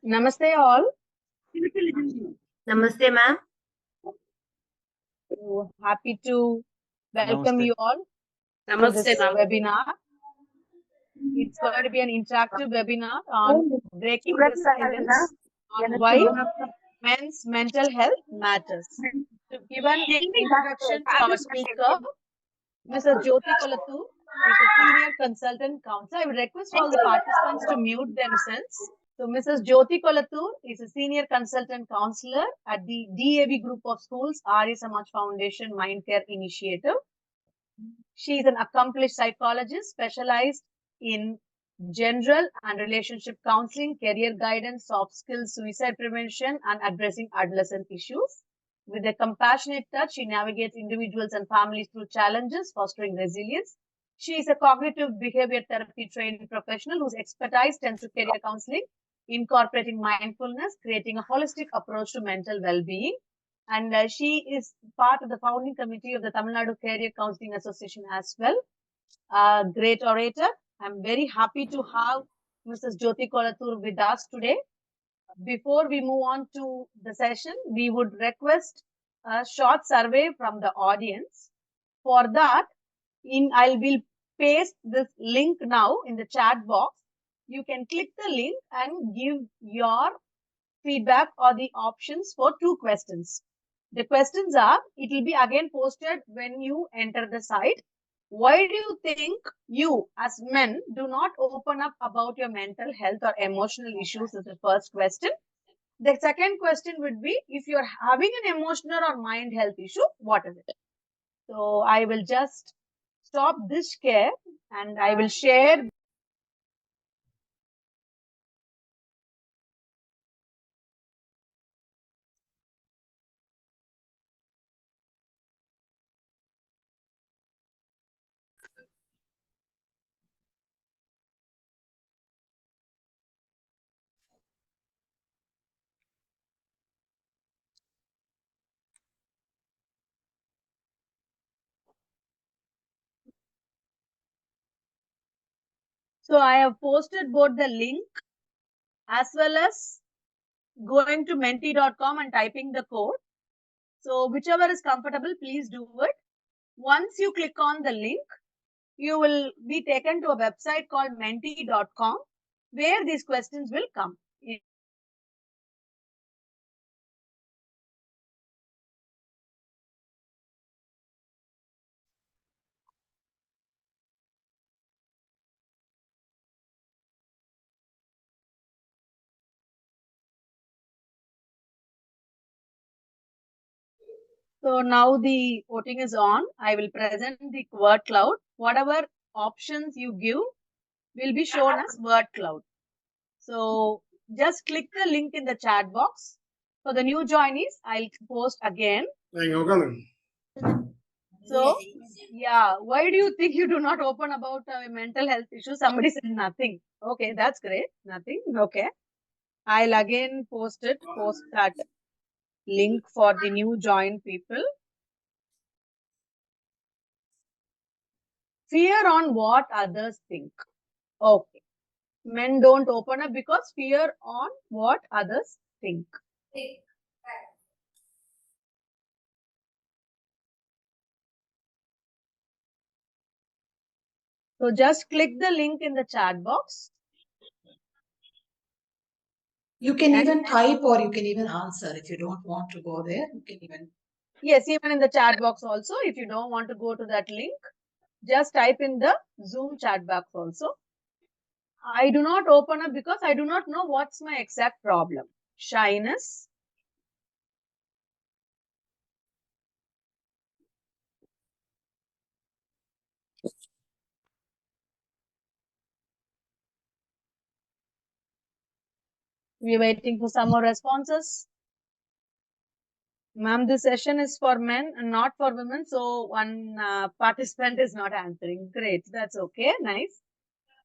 Namaste all. Namaste, ma'am. So happy to welcome Namaste. you all to this webinar. It's going to be an interactive webinar on breaking the silence on why men's mental health matters. To give an introduction to our speaker, Mrs. Jyoti Kolattur is a senior consultant counselor. I would request all the participants to mute themselves. So Mrs. Jyoti Kolattur is a senior consultant counselor at the DAV Group of Schools, Arya Samaj Foundation Mindcare Initiative. She is an accomplished psychologist specialized in general and relationship counseling, career guidance, soft skills, suicide prevention, and addressing adolescent issues. With a compassionate touch, she navigates individuals and families through challenges, fostering resilience. She is a cognitive behavior therapy trained professional whose expertise tends to career counseling, incorporating mindfulness, creating a holistic approach to mental well-being. And she is part of the founding committee of the Tamil Nadu Career Counseling Association as well. Great orator. I'm very happy to have Mrs. Jyoti Kolattur with us today. Before we move on to the session, we would request a short survey from the audience. For that, I will paste this link now in the chat box. You can click the link and give your feedback or the options for 2 questions. The questions are, it will be again posted when you enter the site. Why do you think you as men do not open up about your mental health or emotional issues is the first question. The second question would be, if you're having an emotional or mind health issue, what is it? So I will just stop this share and I will share. So I have posted both the link as well as going to menti.com and typing the code. So whichever is comfortable, please do it. Once you click on the link, you will be taken to a website called menti.com where these questions will come. So now the voting is on. I will present the word cloud. Whatever options you give will be shown as word cloud. So just click the link in the chat box. For the new joinees, I'll post again. So, yeah, why do you think you do not open about mental health issues? Somebody said nothing. Okay, that's great. Nothing. Okay. I'll again post that link for the new join people. Fear on what others think. Okay. Men don't open up because fear on what others think. So just click the link in the chat box. You can even type or you can even answer if you don't want to go there. You can even. Yes, even in the chat box also. If you don't want to go to that link, just type in the Zoom chat box also. I do not open up because I do not know what's my exact problem. Shyness. We're waiting for some more responses. Ma'am, this session is for men and not for women. So one participant is not answering. Great. That's okay. Nice.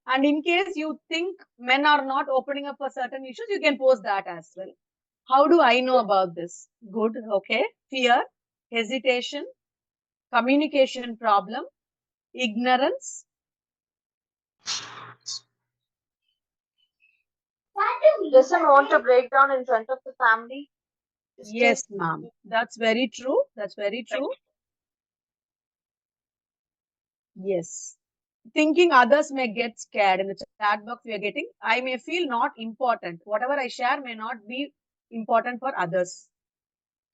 And in case you think men are not opening up for certain issues, you can post that as well. How do I know about this? Good. Okay. Fear, hesitation, communication problem, ignorance, Doesn't want to break down in front of the family. Yes, ma'am. That's very true. That's very true. Yes. Thinking others may get scared. In the chat box we are getting, I may feel not important. Whatever I share may not be important for others.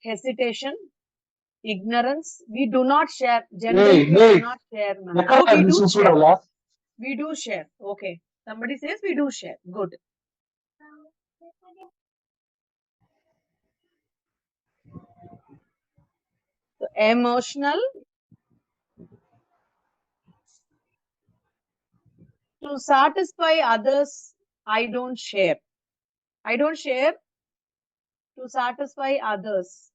Hesitation, ignorance. We do not share. Generally, we do not share, ma'am. Oh, we do share. We do share. Okay. Somebody says we do share. Good. So, emotional. To satisfy others, I don't share. I don't share to satisfy others.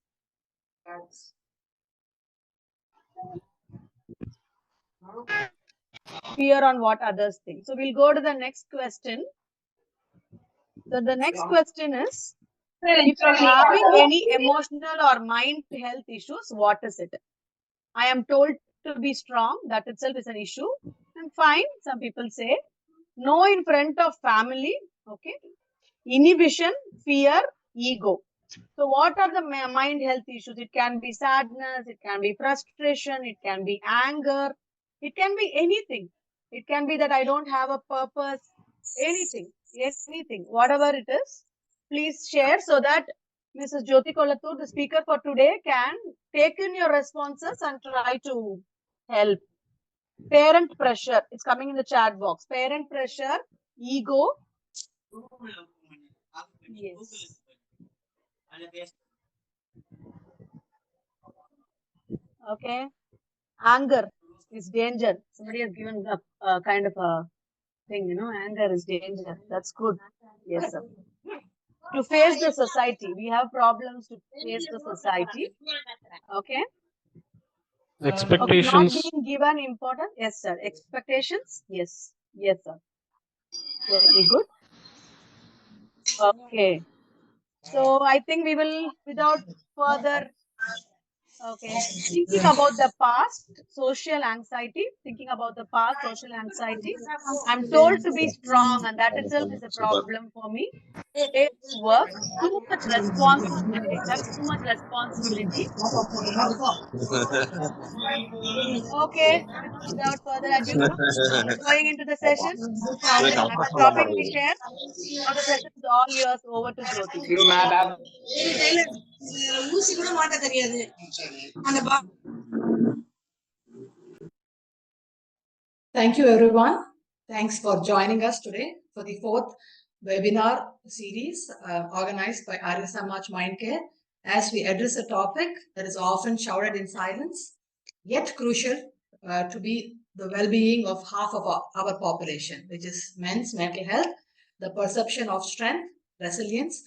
Fear on what others think. So we'll go to the next question. So the next question is, if you're having any emotional or mind health issues, what is it? I am told to be strong. That itself is an issue. And fine, some people say. No in front of family. Okay. Inhibition, fear, ego. So what are the mind health issues? It can be sadness, it can be frustration, it can be anger, it can be anything. It can be that I don't have a purpose, anything, whatever it is. Please share so that Mrs. Jyoti Kolatur, the speaker for today, can take in your responses and try to help. Parent pressure, it's coming in the chat box. Parent pressure, ego. Yes. Okay. Anger is danger. Somebody has given a kind of a thing, anger is danger. That's good. Yes, sir. To face the society, we have problems to face the society. Okay. Okay, not Expectations. being given importance. Yes, sir. Expectations. Yes. Yes, sir. Very good. Okay. So I think we will, without further, okay, thinking about the past, social anxiety, thinking about the past, social anxiety. I'm told to be strong, and that itself is a problem for me. It's work, too much responsibility. Have too much responsibility. Okay, without further ado, going into the session, I'm stopping the share. Now the session is all yours. Over to Jyoti. Thank you, everyone. Thanks for joining us today for the fourth webinar series organized by Arya Samaj Mindcare as we address a topic that is often shrouded in silence, yet crucial to be the well-being of half of our population, which is men's mental health, the perception of strength, resilience,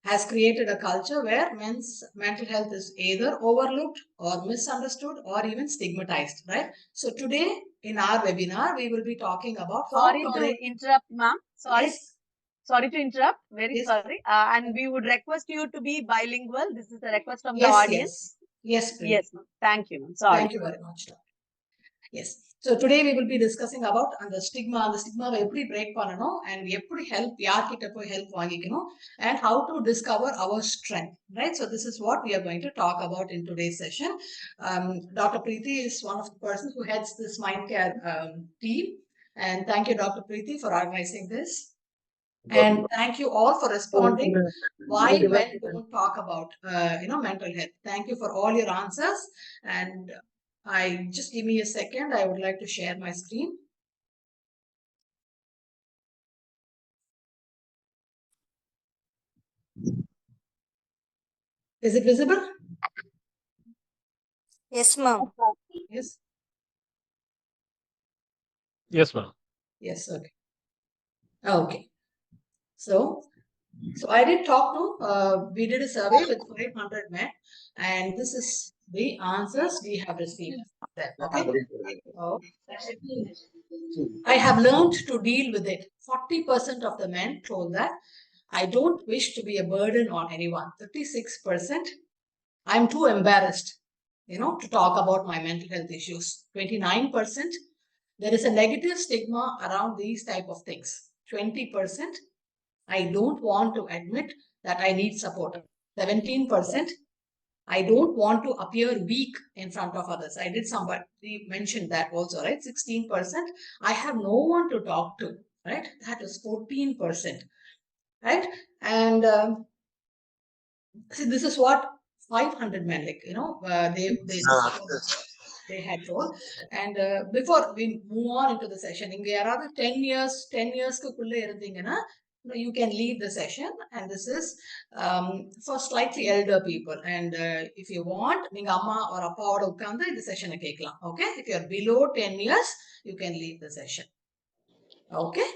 has created a culture where men's mental health is either overlooked or misunderstood or even stigmatized, right? So today in our webinar, we will be talking about Sorry to interrupt, ma'am. Sorry. Yes. Sorry to interrupt. Very Yes. sorry. And we would request you to be bilingual. This is a request from the Yes, audience. yes, please. Yes, ma'am. Thank you, ma'am. Sorry. Thank you very much. Yes. So today we will be discussing about the stigma எப்படி break பண்ணணும் and எப்படி help யார்கிட்ட போய் help வாங்கிக்கணும் and how to discover our strength, right? So this is what we are going to talk about in today's session. Dr. Preeti is one of the persons who heads this Mindcare team, and thank you, Dr. Preeti, for organizing this. And thank you all for responding. Why men don't talk about mental health? Thank you for all your answers. And I just give me a second. I would like to share my screen. Is it visible? Yes, ma'am. Yes. Yes, ma'am. Yes. Okay. Okay. So I did talk to. We did a survey with 500 men, and this is the answers we have received. Okay. Oh. I have learned to deal with it. 40% of the men told that I don't wish to be a burden on anyone. 36%, I'm too embarrassed, to talk about my mental health issues. 29%, there is a negative stigma around these type of things. 20%, I don't want to admit that I need support. 17%, I don't want to appear weak in front of others. I did somebody mentioned that also, right? 16%, I have no one to talk to, right? That is 14%, right? And see, this is what 500 men, like, they had told. And before we move on into the session, இங்க யாராவது 10 yearsக்குள்ள இருந்தீங்கன்னா, you can leave the session. And this is for slightly elder people. And if you want, நீங்க அம்மா or அப்பாவோட உட்கார்ந்து இந்த செஷனை கேட்கலாம். Okay? If you are below 10 years, you can leave the session. Okay?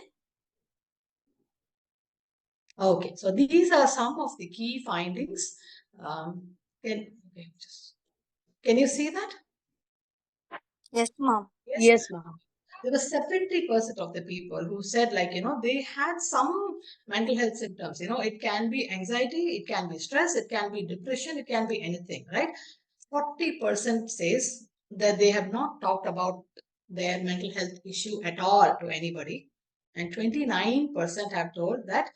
Okay, so these are some of the key findings. Can you see that? Yes, ma'am. Yes, ma'am. There was 70% of the people who said, like, they had some mental health symptoms. It can be anxiety, it can be stress, it can be depression, it can be anything, right? 40% says that they have not talked about their mental health issue at all to anybody. And 29% have told that,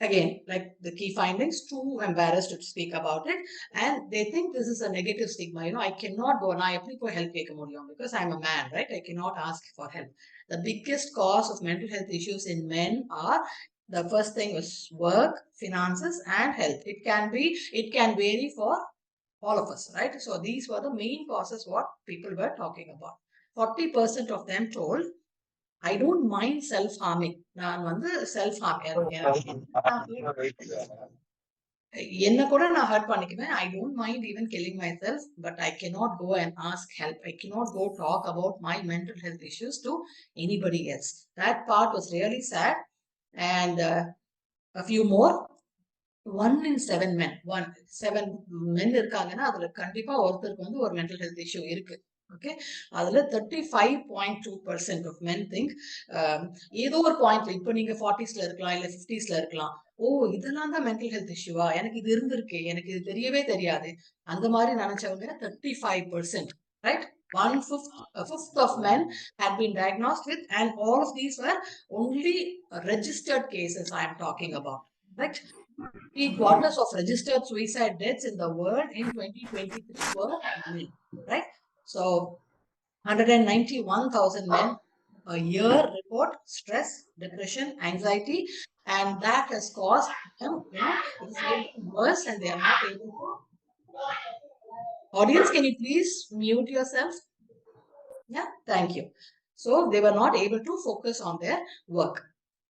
again, like the key findings, too embarrassed to speak about it. And they think this is a negative stigma. I cannot go and I apply for help because I'm a man, right? I cannot ask for help. The biggest cause of mental health issues in men are, the first thing is work, finances, and health. It can vary for all of us, right? So these were the main causes what people were talking about. 40% of them told, I don't mind self-harming. நான் வந்து self-harm என்ன கூட நான் hurt பண்ணிக்குவேன். I don't mind even killing myself, but I cannot go and ask help. I cannot go talk about my mental health issues to anybody else. That part was really sad. And a few more. 1 in 7 men, 7 men இருக்காங்கன்னா அதுல கண்டிப்பா ஒருத்தருக்கு வந்து ஒரு mental health issue இருக்கு. Okay, அதுல 35.2% of men think ஏதோ ஒரு பாயிண்ட்ல, இப்போ நீங்க 40ஸ்ல இருக்கலாம், இல்ல 50ஸ்ல இருக்கலாம், இதெல்லாம் தான் மென்டல் ஹெல்த் இஷ்யூவா, எனக்கு இது இருந்திருக்கு, எனக்கு இது தெரியவே தெரியாது, அந்த மாதிரி நினைச்சவங்க 35%, right? A fifth of men had been diagnosed with, and all of these were only registered cases I am talking about, right? 3/4 of registered suicide deaths in the world in 2023 were men, right? So 191,000 men a year report stress, depression, anxiety, and that has caused them, it's getting worse, and they are not able to. Audience, can you please mute yourself? Yeah, thank you. So they were not able to focus on their work,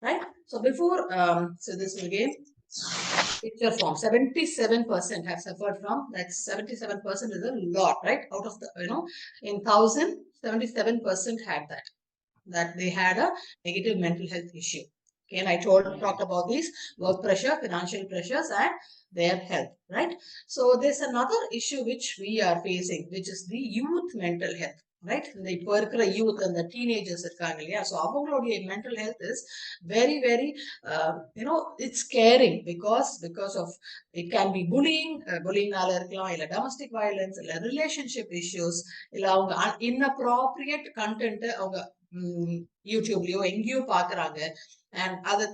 right? So before, so this will again picture form. 77% have suffered from. That's 77% is a lot, right? Out of the, in 1,000, 77% had that they had a negative mental health issue. Okay, and I talked about these work pressure, financial pressures, and their health, right? So there's another issue which we are facing, which is the youth mental health, right? The youth and the teenagers இருக்காங்க இல்லையா, so அவங்களுடைய mental health is very, very, it's caring because of, it can be bullyingனால இருக்கலாம், இல்ல domestic violence, இல்ல relationship issues, இல்ல அவங்க inappropriate content அவங்க யூடியூப்லயோ எங்கேயோ பாக்குறாங்க. And அது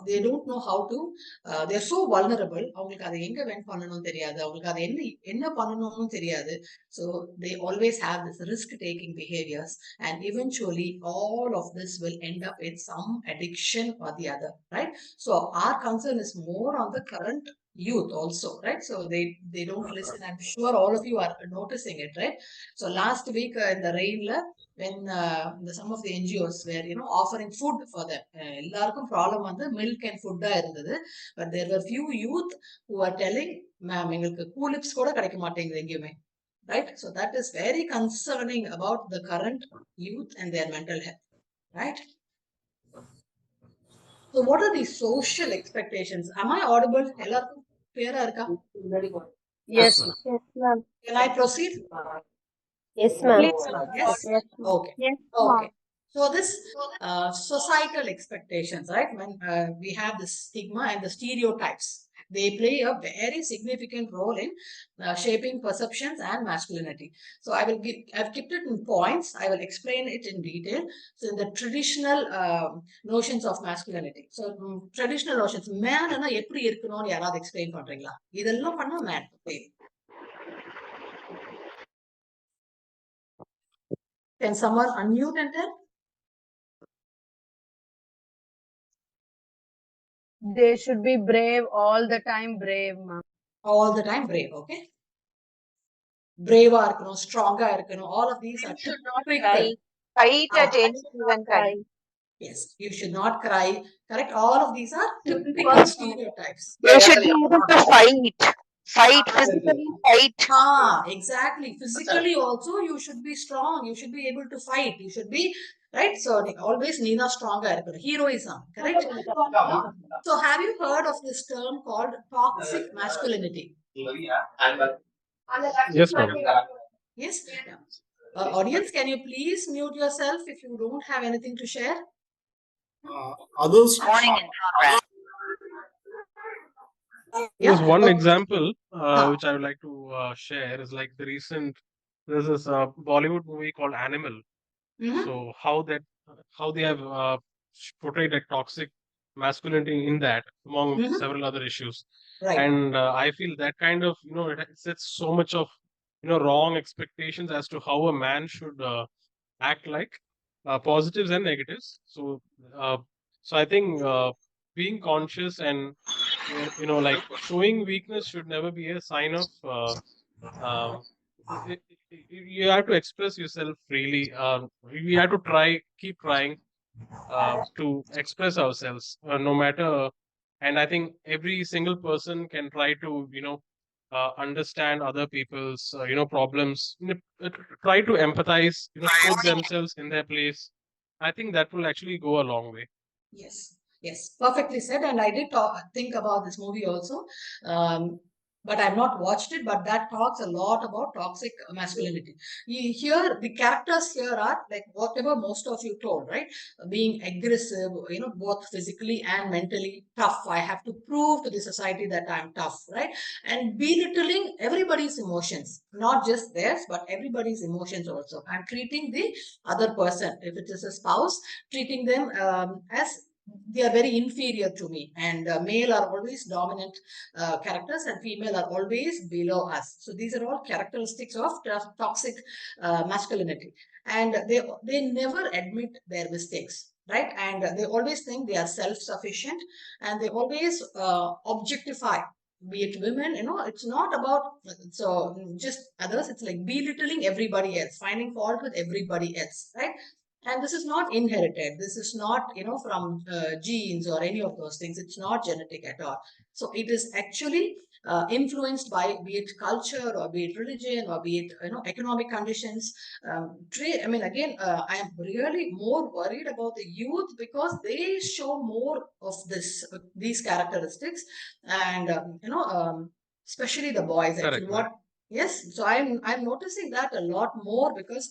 they don't know how to, they're so vulnerable. அவங்களுக்கு அதை எங்க வென்ட் பண்ணணும்னு தெரியாது, அவங்களுக்கு அதை என்ன பண்ணணும்னு தெரியாது. So they always have this risk taking behaviors, and eventually all of this will end up in some addiction or the other, right? So our concern is more on the current youth also, right? So they don't listen. I'm sure all of you are noticing it, right? So last week in the rain, when some of the NGOs were offering food for them, எல்லாருக்கும் problem வந்து milk and food இருந்தது. But there were few youth who are telling, ma'am, எங்களுக்கு கூலிப்ஸ் கூட கிடைக்க மாட்டேங்குது எங்கேயுமே, right? So that is very concerning about the current youth and their mental health, right? So what are the social expectations? Am I audible? எல்லாருக்கும் clear-ஆ இருக்கா? Yes, ma'am. Yes, ma'am. Can I proceed? Yes, ma'am. Yes? Yes, Okay. Yes, Okay. So this societal expectations, right? When we have the stigma and the stereotypes, They play a very significant role in shaping perceptions and masculinity. So I've kept it in points. I will explain it in detail. So in the traditional notions of masculinity. So traditional notions, man எப்படி இருக்கணும்னு யாராவது explain பண்றீங்களா? இதெல்லாம் பண்ணா man. Can someone unmute and tell? They should be brave all the time, brave, ma'am. All the time brave, okay? Brave இருக்கணும், strong இருக்கணும். All of these are should not typical. cry. Fight at any given time. Yes, you should not cry. Correct. All of these are typical stereotypes. You should be able to fight. Fight, physically fight. Exactly. Physically also, you should be strong. You should be able to fight. You should be, right? So always Nina stronger. Heroism, correct? So have you heard of this term called toxic masculinity? Yes, ma'am. Yes. Audience, can you please mute yourself if you don't have anything to share? Others. Morning in progress. There's one Okay. example which I would like to share is like there's this Bollywood movie called Animal. Mhm. So how they have portrayed a toxic masculinity in that among Mhm. several other issues. Right. And I feel that kind of it sets so much of wrong expectations as to how a man should act like, positives and negatives. Uh, so I think being conscious and like showing weakness should never be a sign of um, you have to express yourself freely. We have to keep trying to express ourselves, no matter. And I think every single person can try to understand other people's problems. Try to empathize. Put themselves in their place. I think that will actually go a long way. Yes, yes, perfectly said. And I did think about this movie also. But I've not watched it, but that talks a lot about toxic masculinity. Here, the characters here are like whatever most of you told, right? Being aggressive, both physically and mentally tough. I have to prove to the society that I'm tough, right? And belittling everybody's emotions, not just theirs, but everybody's emotions also. And treating the other person, if it is a spouse, treating them as they are very inferior to me, and male are always dominant characters and female are always below us. So these are all characteristics of toxic masculinity, and they never admit their mistakes, right? And they always think they are self-sufficient, and they always objectify, be it women. It's not about just others. It's like belittling everybody else, finding fault with everybody else, right? And this is not inherited. This is not from genes or any of those things. It's not genetic at all. So it is actually influenced by, be it culture or be it religion or be it economic conditions. I mean, again, I am really more worried about the youth because they show more of these characteristics, and especially the boys. Correct, Actually, correct. yes, so I'm noticing that a lot more because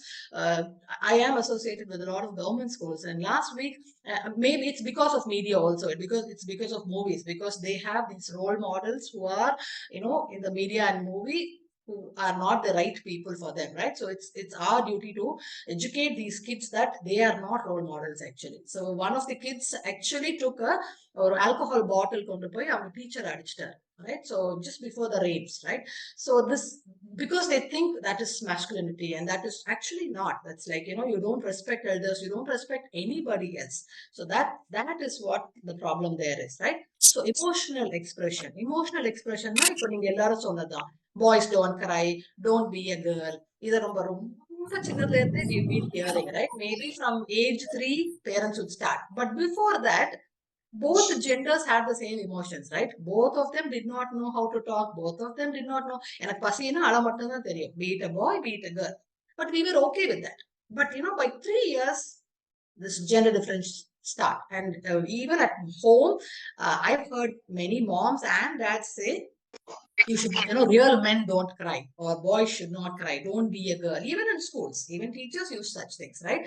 I am associated with a lot of government schools. And last week, maybe it's because of media also, it's because of movies, because they have these role models who are, in the media and movie, who are not the right people for them, right? So it's our duty to educate these kids that they are not role models actually. So one of the kids actually took a or alcohol bottle கொண்டு போய் அவங்க teacher அடிச்சிட்டார், right? So just before the rapes, right? So this, because they think that is masculinity, and that is actually not. That's like, you don't respect elders, you don't respect anybody else. So that is what the problem there is, right? So emotional expression na இப்போ நீங்க எல்லாரும் சொன்னதுதான். Boys don't cry, don't be a girl. இதை ரொம்ப ரொம்ப சின்னதுல இருந்தே we've been hearing, right? Maybe from age 3 parents would start, but before that both genders had the same emotions, right? Both of them did not know how to talk. Both of them did not know. எனக்கு பசினா அழ மட்டும் தான் தெரியும். Be it a boy, be it a girl. But we were okay with that. But by 3 years, this gender difference start. And even at home, I've heard many moms and dads say, you should, real men don't cry, or boys should not cry. Don't be a girl. Even in schools, even teachers use such things, right?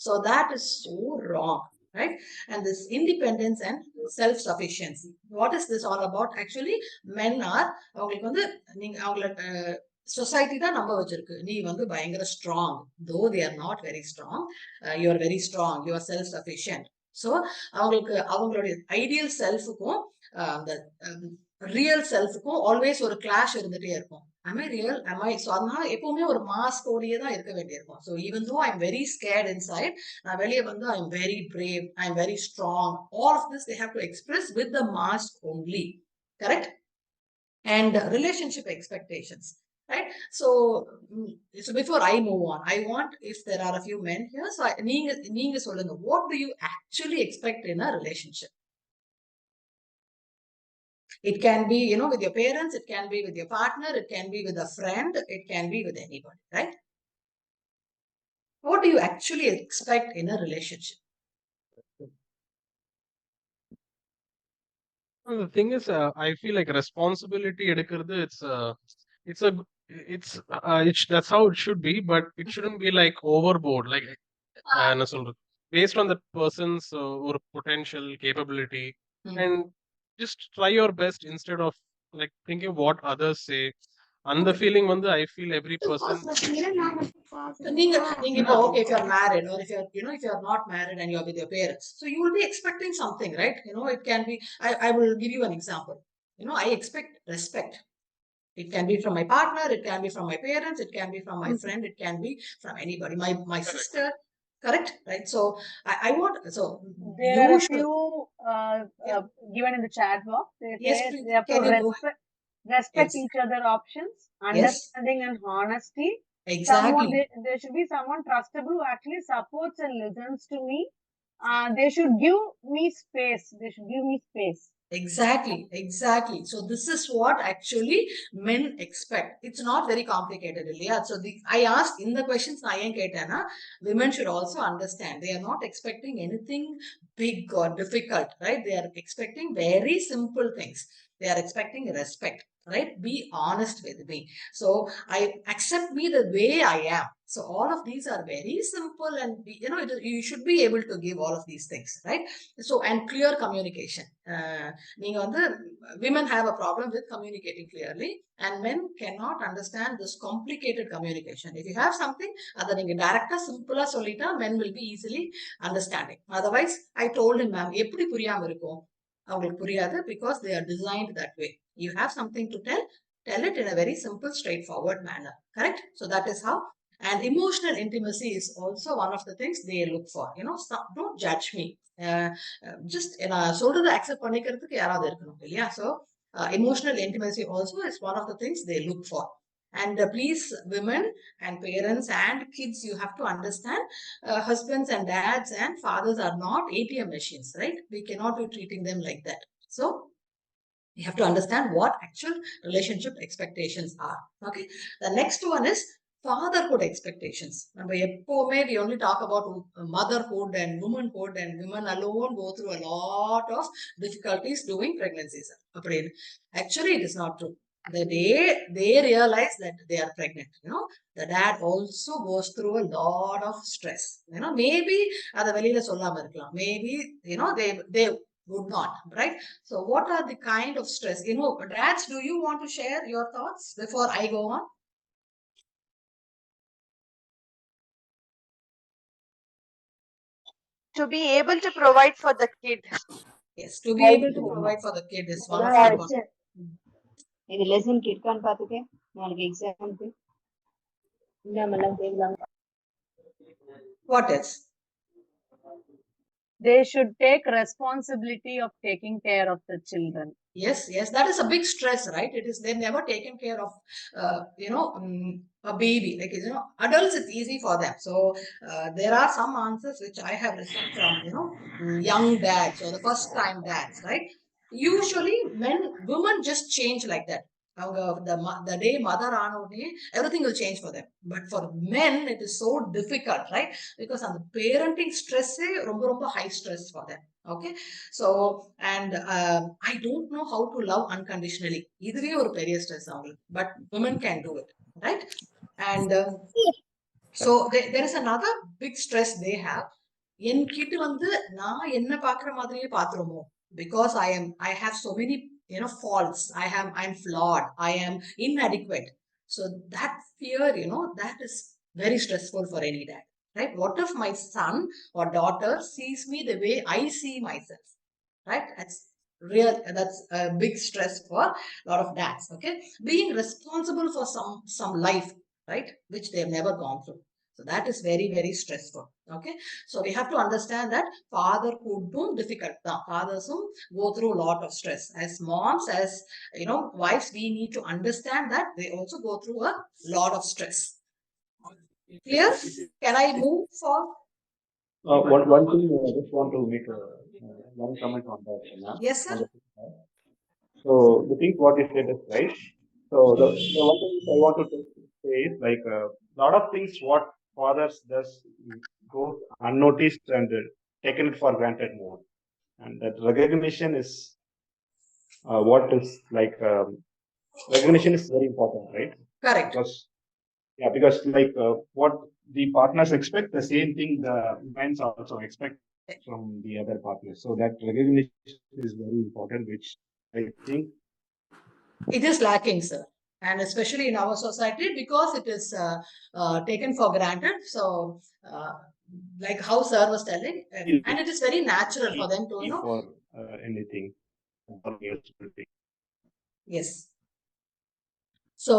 So that is so wrong. right? And this independence and self-sufficiency. What is this all about? Actually, men are அவங்களுக்கு வந்து நீங்க அவங்கள society தான் நம்ப வச்சிருக்கு, நீ வந்து பயங்கர ஸ்ட்ராங். தோ they are not very strong, you are very strong, you are self sufficient. So அவங்களுக்கு அவங்களுடைய ஐடியல் செல்ஃபுக்கும் அந்த ரியல் செல்ஃபுக்கும் ஆல்வேஸ் ஒரு கிளாஷ் இருந்துட்டே இருக்கும். am I real, am I? So அதனால எப்பவுமே ஒரு மாஸ்கோடையே தான் இருக்க வேண்டியிருக்கும். So even though I am very scared inside, நான் வெளியே வந்து I am very brave, I am very strong, all of this they have to express with the mask only. Correct? And relationship expectations, right? So so before I move on, I want, if there are a few men here, so நீங்க சொல்லுங்க, what do you actually expect in a relationship? It can be, you know, with your parents, it can be with your partner, it can be with a friend, it can be with anybody, right? What do you actually expect in a relationship? Well, the thing is, I feel like responsibility எடுக்கிறது, it's a that's how it should be, but it shouldn't be like overboard. Like என்ன சொல்றது, based on that person's ஒரு potential capability, and just try your best instead of like thinking what others say. அந்த feeling வந்து I feel every person. நீங்க இப்போ okay, if you're married, or if you're, you know, if you're not married and you're with your parents, so you will be expecting something, right? You know, it can be, I will give you an example. You know, I expect respect. It can be from my partner, it can be from my parents, it can be from my friend, it can be from anybody, my sister. Correct? Right? So I want, so There you are a should, few given in the chat box. They yes, say please, they have to can you go? respect Yes. each other options, Yes, understanding and honesty. Someone, exactly. there should be someone trustable who actually supports and listens to me. They should give me space. They should give me space. Exactly, exactly. So this is what actually men expect. It's not very complicated, Ilya. So I asked in the questions, women should also understand. They are not expecting anything big or difficult, right? They are expecting very simple things. They are expecting respect, right? Be honest with me. So I accept me the way I am. So all of these are very simple, and you know, you should be able to give all of these things, right? So, and clear communication. நீங்க வந்து women have a problem with communicating clearly, and men cannot understand this complicated communication. If you have something, அதை நீங்க டைரக்டா சிம்பிளா சொல்லிட்டா men will be easily understanding. Otherwise, I told him, ma'am, எப்படி புரியாம இருக்கும்? அவங்களுக்கு புரியாது, because they are designed that way. You have something to tell it in a very simple, straightforward manner. Correct? So that is how. And emotional intimacy is also one of the things they look for. You know, don't judge me. Just நான் சொல்றதை accept பண்ணிக்கிறதுக்கு யாராவது இருக்கணும் இல்லையா? So emotional intimacy also is one of the things they look for. And please, women and parents and kids, you have to understand, husbands and dads and fathers are not ATM machines, right? We cannot be treating them like that. So you have to understand what actual relationship expectations are. Okay. The next one is fatherhood expectations. நம்ம எப்பவுமே we only talk about motherhood and womanhood, and women alone go through a lot of difficulties during pregnancies. Actually, it is not true. The day they realize that they are pregnant, you know, the dad also goes through a lot of stress. You know, maybe அதை வெளியில சொல்லாம இருக்கலாம். Maybe, you know, they would not, right? So what are the kind of stress? You know, dads, do you want to share your thoughts before I go on? To be able to provide for the kid. Yes, to be able to provide for the kid is one of the important. இது lesson இருக்கான்னு பாத்துக்க, நாளைக்கு எக்ஸாம்க்கு இல்லாமலாம் தேவலாம். What else? They should take responsibility of taking care of the children. Yes, that is a big stress, right? It is, they've never taken care of, you know, a baby. Like, you know, adults, it's easy for them. So there are some answers which I have received from, you know, young dads or the first time dads, right? Usually women just change like that. The day mother ஆன உடனே everything will change for them. But for men, it is so difficult, right? Because அந்த parenting stress ரொம்ப ரொம்ப high stress for them. Okay. So, and I don't know how to love unconditionally. இதுவே ஒரு பெரிய stress அவங்களுக்கு. But women can do it, right? And so there is another big stress they have. என் கிட்ட வந்து நான் என்ன பாக்குற மாதிரியே பாத்துருமோ, because I have so many faults. I'm flawed, I am inadequate. So that fear, that is very stressful for any dad, right? What if my son or daughter sees me the way I see myself, right? That's a big stress for a lot of dads. Okay, being responsible for some life, right, which they've never gone through. So that is very, very stressful. Okay, so we have to understand that fatherhood difficult. Fathers go through a lot of stress. As moms, as wives, we need to understand that they also go through a lot of stress. Clear? Can I move for? One thing I just want to make one comment on that. Yes, sir. So the thing what you said is right. So the one thing I want to say is like a lot of things what fathers does goes unnoticed and taken it for granted more, and that recognition is what is like recognition is very important, right? Correct. Because like what the partners expect, the same thing the men also expect from the other partners. So that recognition is very important, which I think it is lacking, sir, and especially in our society, because it is taken for granted. So like how sir was telling, and it is very natural for them to for anything. Yes. So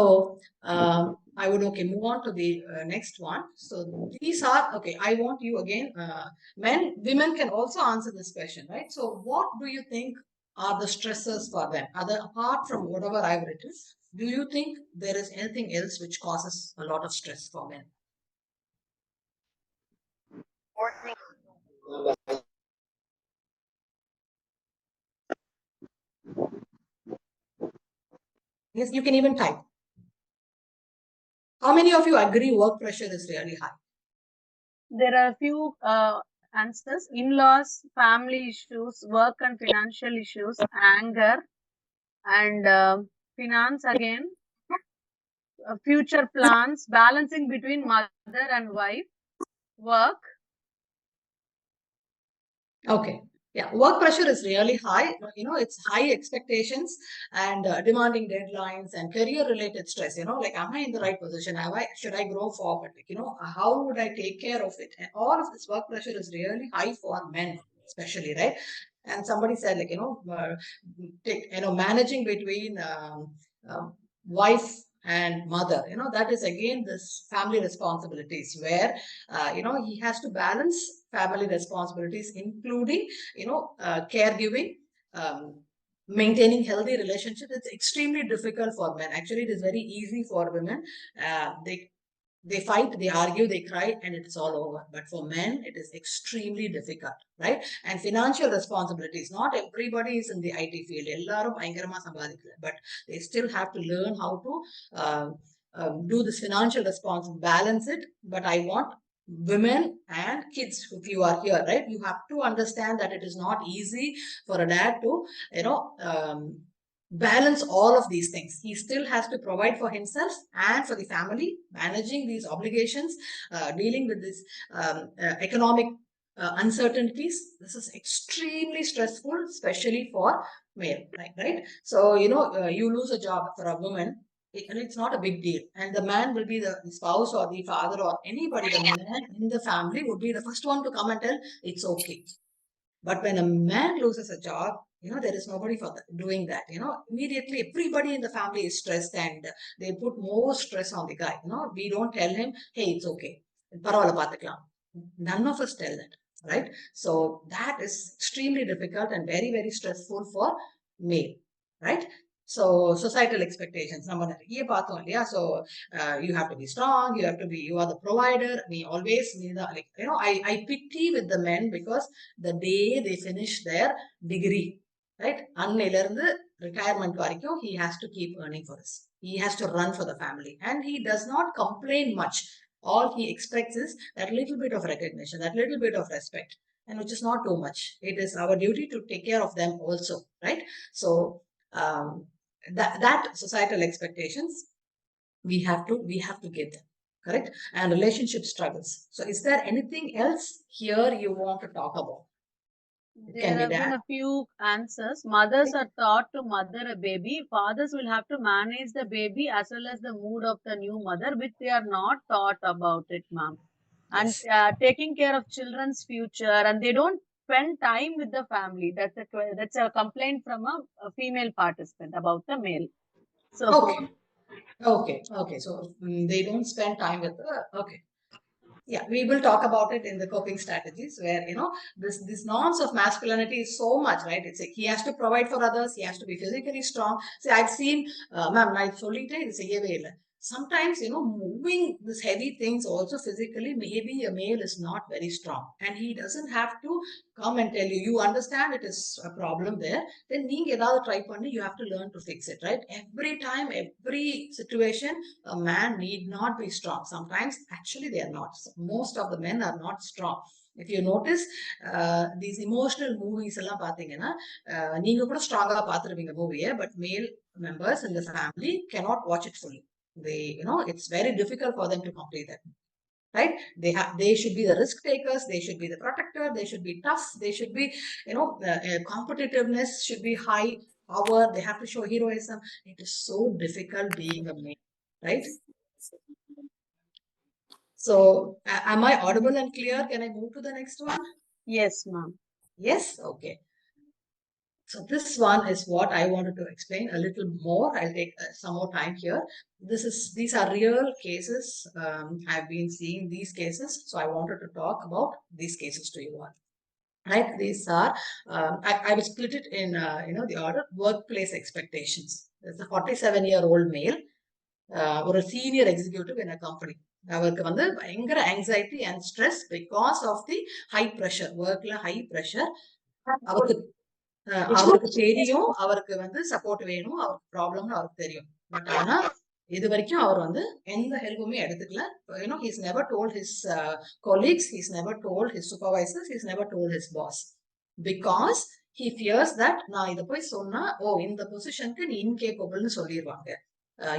I would move on to the next one. So these are I want you again, women can also answer this question, right? So what do you think are the stresses for them, apart from whatever I've written? Do you think there is anything else which causes a lot of stress for men? Yes, you can even type. How many of you agree work pressure is really high? There are a few answers: in-laws, family issues, work and financial issues, anger, and finance again, future plans, balancing between mother and wife, work. Okay. Yeah, work pressure is really high. It's high expectations and demanding deadlines and career-related stress. Like, am I in the right position? Should I grow forward? Like, how would I take care of it? And all of this work pressure is really high for men, especially, right? And somebody said, like, managing between wife and mother. That is again this family responsibilities where he has to balance family responsibilities, including caregiving, maintaining healthy relationships. It's extremely difficult for men. Actually, it is very easy for women. They fight, they argue, they cry, and it's all over. But for men, it is extremely difficult, right? And financial responsibilities. Not everybody is in the IT field. Ellarum பயங்கரமா சம்பாதிக்கல, but they still have to learn how to do this financial responsibility, balance it. But I want women and kids, if you are here, right, you have to understand that it is not easy for a dad to balance all of these things. He still has to provide for himself and for the family, managing these obligations, dealing with this economic uncertainties. This is extremely stressful, especially for male, right? So you lose a job for a woman, and it's not a big deal. And the man will be the spouse or the father or anybody, the man in the family would be the first one to come and tell it's okay. But when a man loses a job, there is nobody for doing that. Immediately everybody in the family is stressed, and they put more stress on the guy. We don't tell him, hey, it's okay. None of us tell that, right? So that is extremely difficult and very, very stressful for male, right? So societal expectations. So you have to be strong, you are the provider. I pity with the men, because the day they finish their degree, right? Retirement varaikum, he has to keep earning for us. He has to run for the family, and he does not complain much. All he expects is that little bit of recognition, that little bit of respect, and which is not too much. It is our duty to take care of them also, right? So that societal expectations, we have to give them. correct? And relationship struggles. So is there anything else here you want to talk about? It There can be have been that. a few answers. Mothers are taught to mother a baby. Fathers will have to manage the baby as well as the mood of the new mother, which they are not taught about it, ma'am. And Yes. taking care of children's future, and they don't spend time with the family. That's a complaint from a female participant about the male. So Okay. Okay. So they don't spend time with the, okay. Yeah, we will talk about it in the coping strategies where, this norms of masculinity is so much, right? It's like he has to provide for others, he has to be physically strong. See, I've seen, ma'am, I சொல்லிட்டே இது செய்யவே இல்லை. Sometimes, moving this heavy things also physically, maybe a male is not very strong and he doesn't have to come and tell you. You understand it is a problem there. Then நீங்க ஏதாவது try பண்ணி, you have to learn to fix it, right? Every time, every situation, a man need not be strong. Sometimes, actually, they are not. Most of the men are not strong. If you notice, these emotional movies எல்லாம் பாத்தீங்கன்னா, நீங்க கூட ஸ்ட்ராங்கா பாத்துருவீங்க மூவியை, but male members in the family cannot watch it fully. It's very difficult for them to complete that. Right? They should be the risk takers. They should be the protector. They should be tough. They should be, competitiveness should be high power. They have to show heroism. It is so difficult being a male, right? So, am I audible and clear? Can I move to the next one? yes, ma'am. Yes? Okay. So this one is what I wanted to explain a little more. I'll take some more time here. These are real cases. I've been seeing these cases. So I wanted to talk about these cases to you all. Right? These are, I will split it in, the order workplace expectations. There's a 47-year-old male, or a senior executive in a company. அவருக்கு வந்து பயங்கர anxiety and stress because of the high pressure, workல high pressure. அவருக்கு அவருக்கு தெரியும், அவருக்கு வந்து support வேணும், அவருக்கு ப்ராப்ளம்னு அவருக்கு தெரியும். பட் ஆனா இது வரைக்கும் அவர் வந்து எந்த ஹெல்ப்புமே எடுத்துக்கல. He's never told his colleagues, he's never told his supervisors, he's never told his boss, because he fears that நான் இதை போய் சொன்னா, இந்த பொசிஷனுக்கு நீ இன்கேப்பபிள்னு சொல்லிடுவாங்க,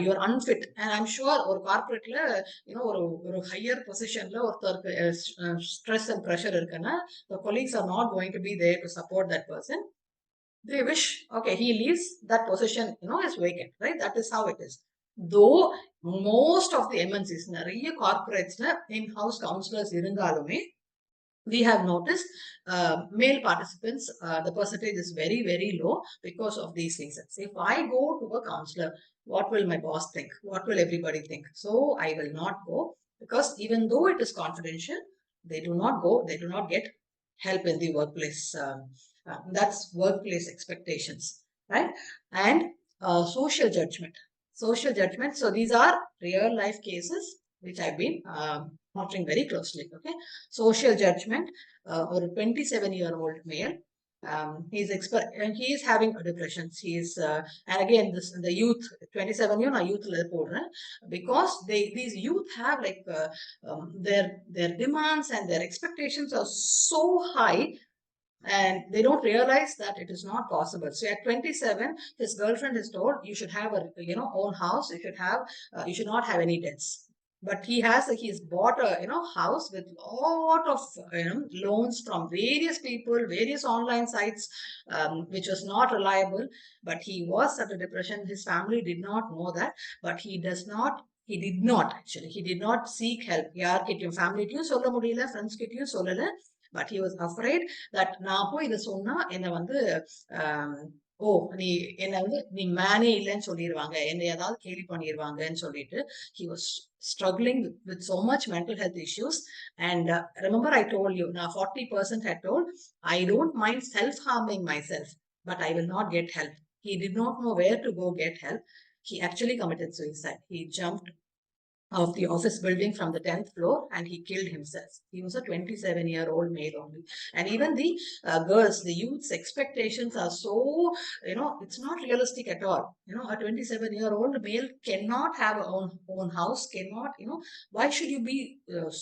you are unfit. And I'm sure ஒரு கார்பரேட்ல ஒரு ஹையர் பொசிஷன்ல ஒருத்தருக்கு ஸ்ட்ரெஸ் அண்ட் ப்ரெஷர் இருக்குன்னா, the colleagues are not going to be there to support that person. They wish, okay, he leaves, that position, is vacant, right? That is how it is. Though most of the MNCs, நிறைய corporates, in-house counselors இருந்தாலுமே, we have noticed male participants, the percentage is very, very low because of these reasons. If I go to a counselor, what will my boss think? What will everybody think? So I will not go, because even though it is confidential, they do not go, they do not get help in the workplace. That's workplace expectations, right? And social judgment. Social judgment. So these are real life cases which I've been monitoring very closely. Okay, social judgment. Or a 27-year-old male. He's expert and he is having a depression. He's and again the youth 27 year youth because these youth have like their demands and their expectations are so high, and they don't realize that it is not possible. So at 27, his girlfriend is told, you should have a own house, you should not have any debts. But he's bought a house with lot of loans from various people, various online sites, which was not reliable. But he was at a depression. His family did not know that, but he did not actually, he did not seek help. யார்கிட்டயும் ஃபேமிலிட்டையும் சொல்ல முடியல, friends கிட்டயும் சொல்லல. But he was afraid that நான் போய் இதை சொன்னா என்னை வந்து நீ என்ன வந்து நீ மேனே இல்லைன்னு சொல்லிடுவாங்க, என்னை ஏதாவது கேலி பண்ணிடுவாங்கன்னு சொல்லிட்டு he was struggling with so much mental health issues. And remember I told you, now 40% had told, I don't mind self-harming myself, but I will not get help. He did not know where to go get help. He actually committed suicide. He jumped of the office building from the 10th floor and he killed himself. He was a 27-year-old male only. And even the girls, the youth's expectations are so, it's not realistic at all. A 27-year-old male cannot have a own house, cannot, why should you be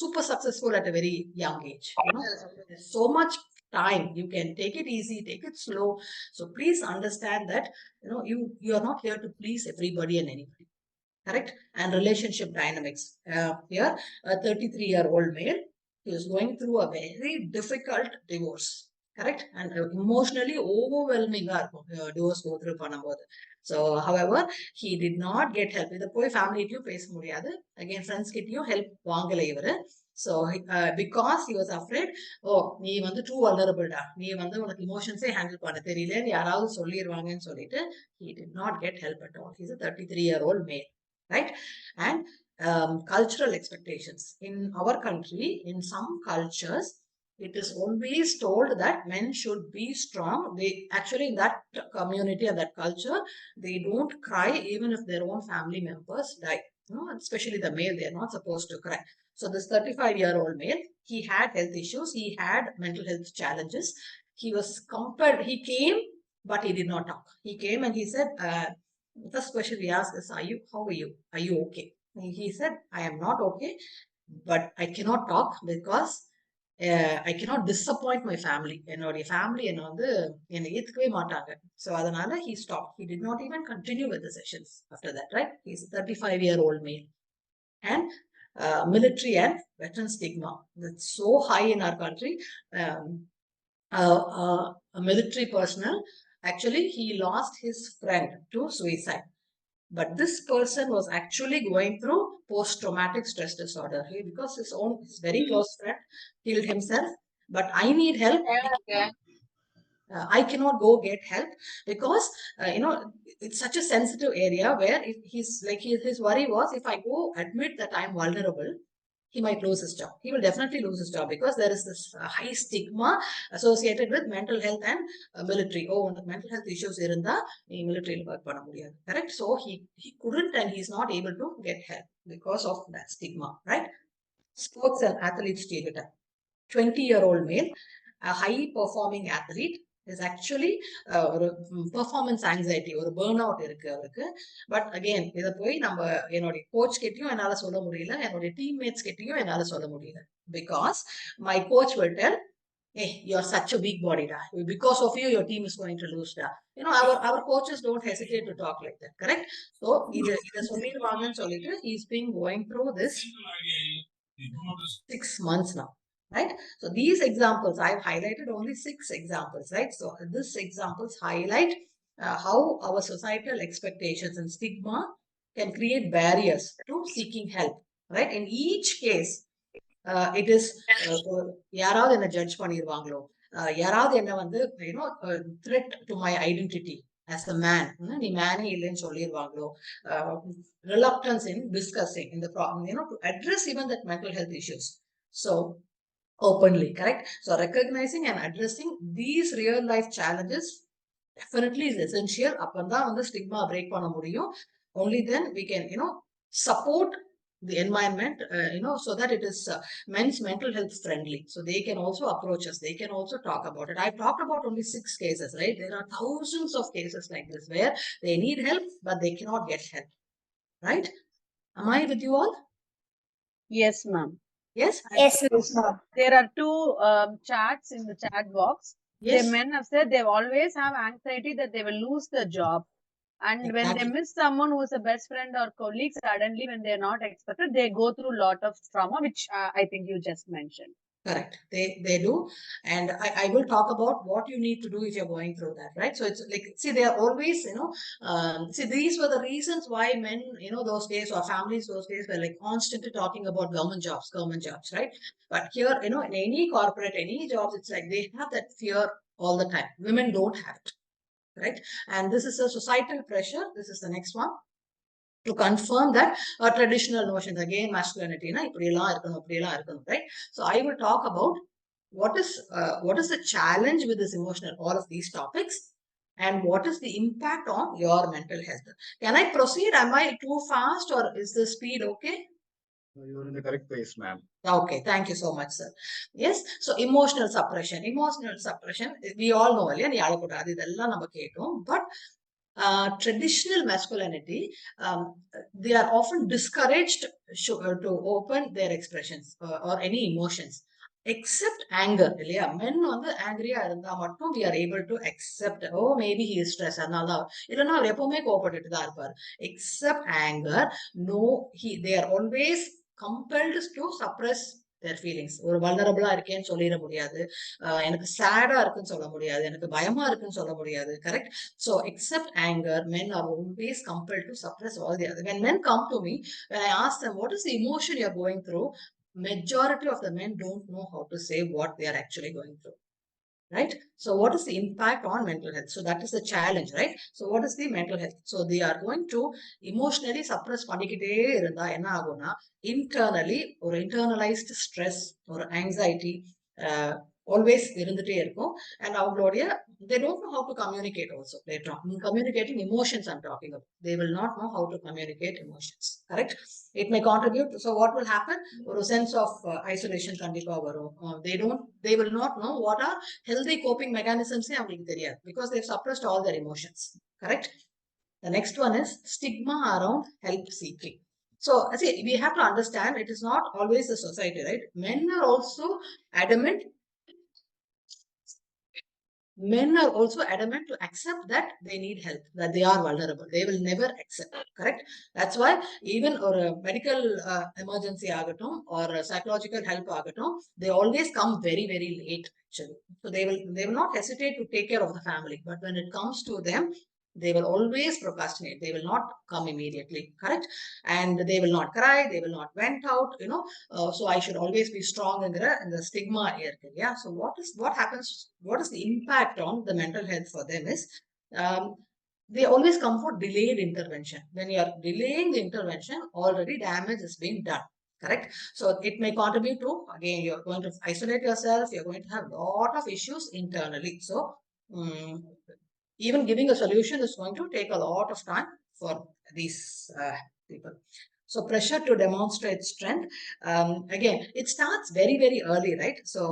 super successful at a very young age? There's so much time. You can take it easy, take it slow. So please understand that, you are not here to please everybody and anybody. correct? And relationship dynamics. Here, a 33-year-old male, he is going through a very difficult divorce, correct? And emotionally overwhelming divorce go through பண்ணும்போது. So, however, he did not get help. இதை போய் family கிட்டயும் பேச முடியாது. Again, friends கிட்டயும் help வாங்கல இவரு. So, because he was afraid, oh, நீ வந்து too vulnerable டா. நீ வந்து உனக்கு emotions handle பண்ண தெரியலன்னு யாராவது சொல்லிடுவாங்கன்னு சொல்லிட்டு, he did not get help at all. He's a 33-year-old male, right? And cultural expectations. In our country, in some cultures, it is always told that men should be strong. They actually, in that community and that culture, they don't cry even if their own family members die. You know, especially the male, they are not supposed to cry. So this 35-year-old male, he had health issues, he had mental health challenges. He was compelled, he came, but he did not talk. He came and he said, first question we asked is, how are you? Are you okay? He said, I am not okay, but I cannot talk because I cannot disappoint my family. என்னுடைய family என்ன வந்து என்னை ஏத்துக்கவே மாட்டாங்க. So அதனால he stopped. He did not even continue with the sessions after that, right? He's a 35-year-old male. And military and veteran stigma. That's so high in our country. A military personnel, actually, he lost his friend to suicide. But this person was actually going through post-traumatic stress disorder because his very close friend killed himself. But I need help. I cannot go get help because it's such a sensitive area where he's like his worry was, if I go admit that I'm vulnerable, he might lose his job. He will definitely lose his job because there is this high stigma associated with mental health and military. Oh, mental health issues irunda nee military la work panna mudiyadhu, correct? So he couldn't and he's not able to get help because of that stigma, right? Sports and athlete stereotype. 20-year-old male, a high performing athlete, is actually ஒரு performance anxiety, ஒரு burn out இருக்கு அவருக்கு. But again இதை போய் நம்ம என்னுடைய coach கிட்டையும் என்னால சொல்ல முடியல, என்னுடைய டீம்மேட்ஸ் கிட்டையும் என்னால சொல்ல முடியல. Because my coach will tell, hey, you're such a big body da, because of you your team is going to lose da. Our coaches don't hesitate to talk like that, correct? So இதை சொல்லிடுவாங்கன்னு சொல்லிட்டு he's been going through this 6 months now, right? So these examples, I've highlighted only 6 examples, right? So these examples highlight how our societal expectations and stigma can create barriers to seeking help, right? In each case, it is யாராவது என்ன judge பண்ணிடுவாங்களோ, யாராவது என்ன வந்து threat to my identity as a man, நீ மேனே இல்லைன்னு சொல்லிடுவாங்களோ, reluctance in discussing in the problem, to address even that mental health issues. So openly, correct? So recognizing and addressing these real life challenges definitely is essential. அப்பதான் வந்து stigma break பண்ண முடியும். Only then we can, support the environment, so that it is men's mental health friendly. So they can also approach us. They can also talk about it. I've talked about only 6 cases, right? There are thousands of cases like this where they need help, but they cannot get help, right? Am I with you all? Yes, ma'am. Yes? Yes, ma'am. There are 2 chats in the chat box. Yes. The men have said they always have anxiety that they will lose the job. And when they miss someone who is a best friend or colleague, suddenly when they are not expected, they go through a lot of trauma, which I think you just mentioned. Correct. They do. And I will talk about what you need to do if you're going through that, right? So it's like, see, they are always, see, these were the reasons why men, those days, or families those days were like constantly talking about government jobs, right? But here, in any corporate, any jobs, it's like they have that fear all the time. Women don't have it, right? And this is a societal pressure. This is the next one. To confirm that traditional notions, again, masculinity, right? So I will talk about what is the challenge with this emotional, all of these topics, and what is the impact on your mental health. Can I proceed? Am I too fast, or is the speed okay? You're in the correct place, ma'am. Okay, thank you so much, sir. Yes, so emotional suppression, we all know, but traditional masculinity, they are often discouraged to open their expressions or any emotions. except anger இல்லையா men வந்து angry இருந்தா மட்டும் we are able to accept oh maybe he is stressed அதனால இல்லனா அவர் எப்பவுமே கோபப்பட்டுட்டு தான் இருப்பார் except anger no they are always compelled to suppress their feelings ஒரு வல்னரபிளா இருக்கேன்னு சொல்லிட முடியாது எனக்கு சேடா இருக்குன்னு சொல்ல முடியாது எனக்கு பயமா இருக்குன்னு சொல்ல முடியாது correct so except anger men are always compelled to suppress all the other when men come to me when I ask them what is the emotion you are going through majority of the men don't know how to say what they are actually going through right so what is the impact on mental health so that is the challenge right so what is the mental health so they are going to emotionally suppress பண்ணிக்கிட்டே இருந்தா என்ன ஆகும்னா internally ஒரு internalized stress ஒரு anxiety always இருந்துட்டே இருக்கும் and அவங்களுடைய they don't know how to communicate also later on communicating emotions I'm talking about they will not know how to communicate emotions correct it may contribute so what will happen ஒரு sense of isolation கண்டிப்பா வரும் they will not know what are healthy coping mechanisms அவங்களுக்கு தெரியாது because they've suppressed all their emotions correct the next one is stigma around help seeking so see we have to understand it is not always the society right men are also adamant men are also adamant to accept that they need help, that they are vulnerable. They will never accept, correct? That's why even or a medical emergency agatum or a psychological help agatum, they always come very, very late actually. So they will not hesitate to take care of the family. But when it comes to them, they will always procrastinate. They will not come immediately, correct? And they will not cry. They will not vent out, so I should always be strong in the stigma here. Yeah. So what happens? What is the impact on the mental health for them is they always come for delayed intervention. When you are delaying the intervention, already damage is being done. Correct. So it may contribute to again you're going to isolate yourself. You're going to have a lot of issues internally. So even giving a solution is going to take a lot of time for these people. So pressure to demonstrate strength. Again, it starts very, very early, right? So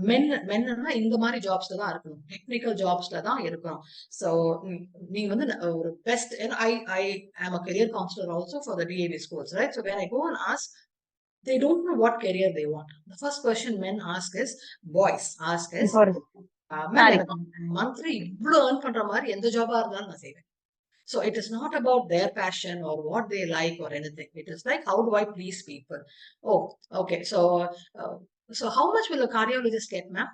men இந்த மாதிரி ஜாப்ஸ்ல தான் இருக்கணும் technical ஜாப்ஸ்ல தான் இருக்கணும் so நீங்க வந்து ஒரு best I am a career counselor also for the DAV schools, right? So when I go and ask, they don't know what career they want. The first question men ask is, boys ask is, ma'am எனக்கு monthly இவ்வளவு earn பண்ற மாதிரி எந்த ஜாபா இருந்தாலும் நான் செய்வேன் so it is not about their passion or what they like or anything it is like how do I please people oh okay so how much will a cardiologist get ma'am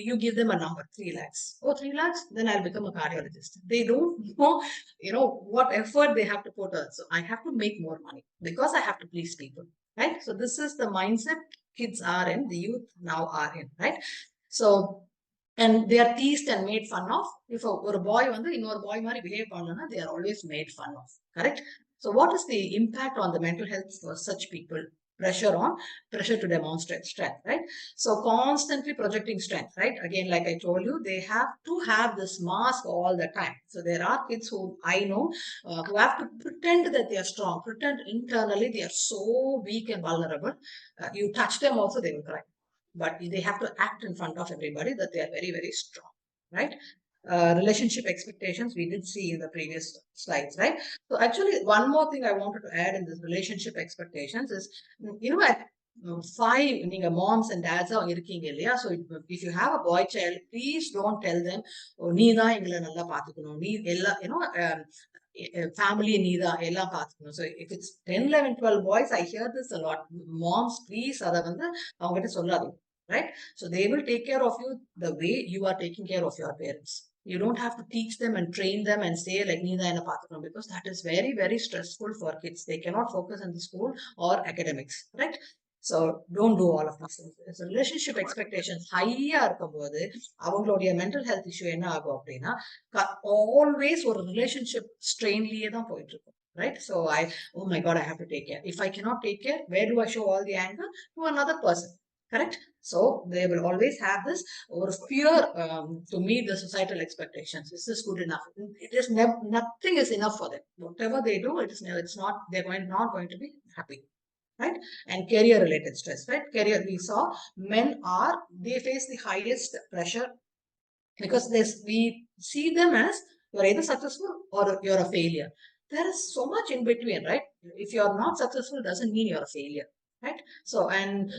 you give them a number 3 lakhs oh 3 lakhs then I'll become a cardiologist they don't know what effort they have to put on so I have to make more money because I have to please people right so this is the mindset kids are in the youth now are in right so and they are teased and made fun of if ஒரு boy வந்து இன்னொரு boy மாதிரி behave பண்ணலனா they are always made fun of correct so what is the impact on the mental health for such people pressure to demonstrate strength right so constantly projecting strength right again like I told you they have to have this mask all the time so there are kids who I know who have to pretend that they are strong pretend internally they are so weak and vulnerable you touch them also they will cry but they have to act in front of everybody that they are very, very strong, right? Relationship expectations we did see in the previous slides, right? So actually, one more thing I wanted to add in this relationship expectations is, at 5 நீங்க moms and dads இருக்கீங்க இல்லையா so if you have a boy child please don't tell them நீ தான் எங்களை நல்லா பாத்துக்கணும் நீ எல்லா family நீதான் எல்லாம் பாத்துக்கணும் so if it's 10 11 12 boys I hear this a lot moms please அதை வந்து அவங்க கிட்ட சொல்லாதீங்க right so they will take care of you the way you are taking care of your parents you don't have to teach them and train them and say like நீ தான் என்ன பாத்துக்கணும் because that is very very stressful for kids they cannot focus on the school or academics right so don't do all of these things so relationship expectations high-ஆ இருக்கும்போது அவங்களுடைய mental health issue என்ன ஆகும் அப்படின்னா always ஒரு relationship strainலயே தான் போயிட்டு இருக்கும் right so oh my god I have to take care if I cannot take care where do I show all the anger to another person correct so they will always have this or fear to meet the societal expectations is this good enough it is nothing is enough for them whatever they do it's not they're not going to be happy right and career related stress right career we saw men they face the highest pressure because we see them as you're either successful or you're a failure there is so much in between right if you're not successful doesn't mean you're a failure right? So, and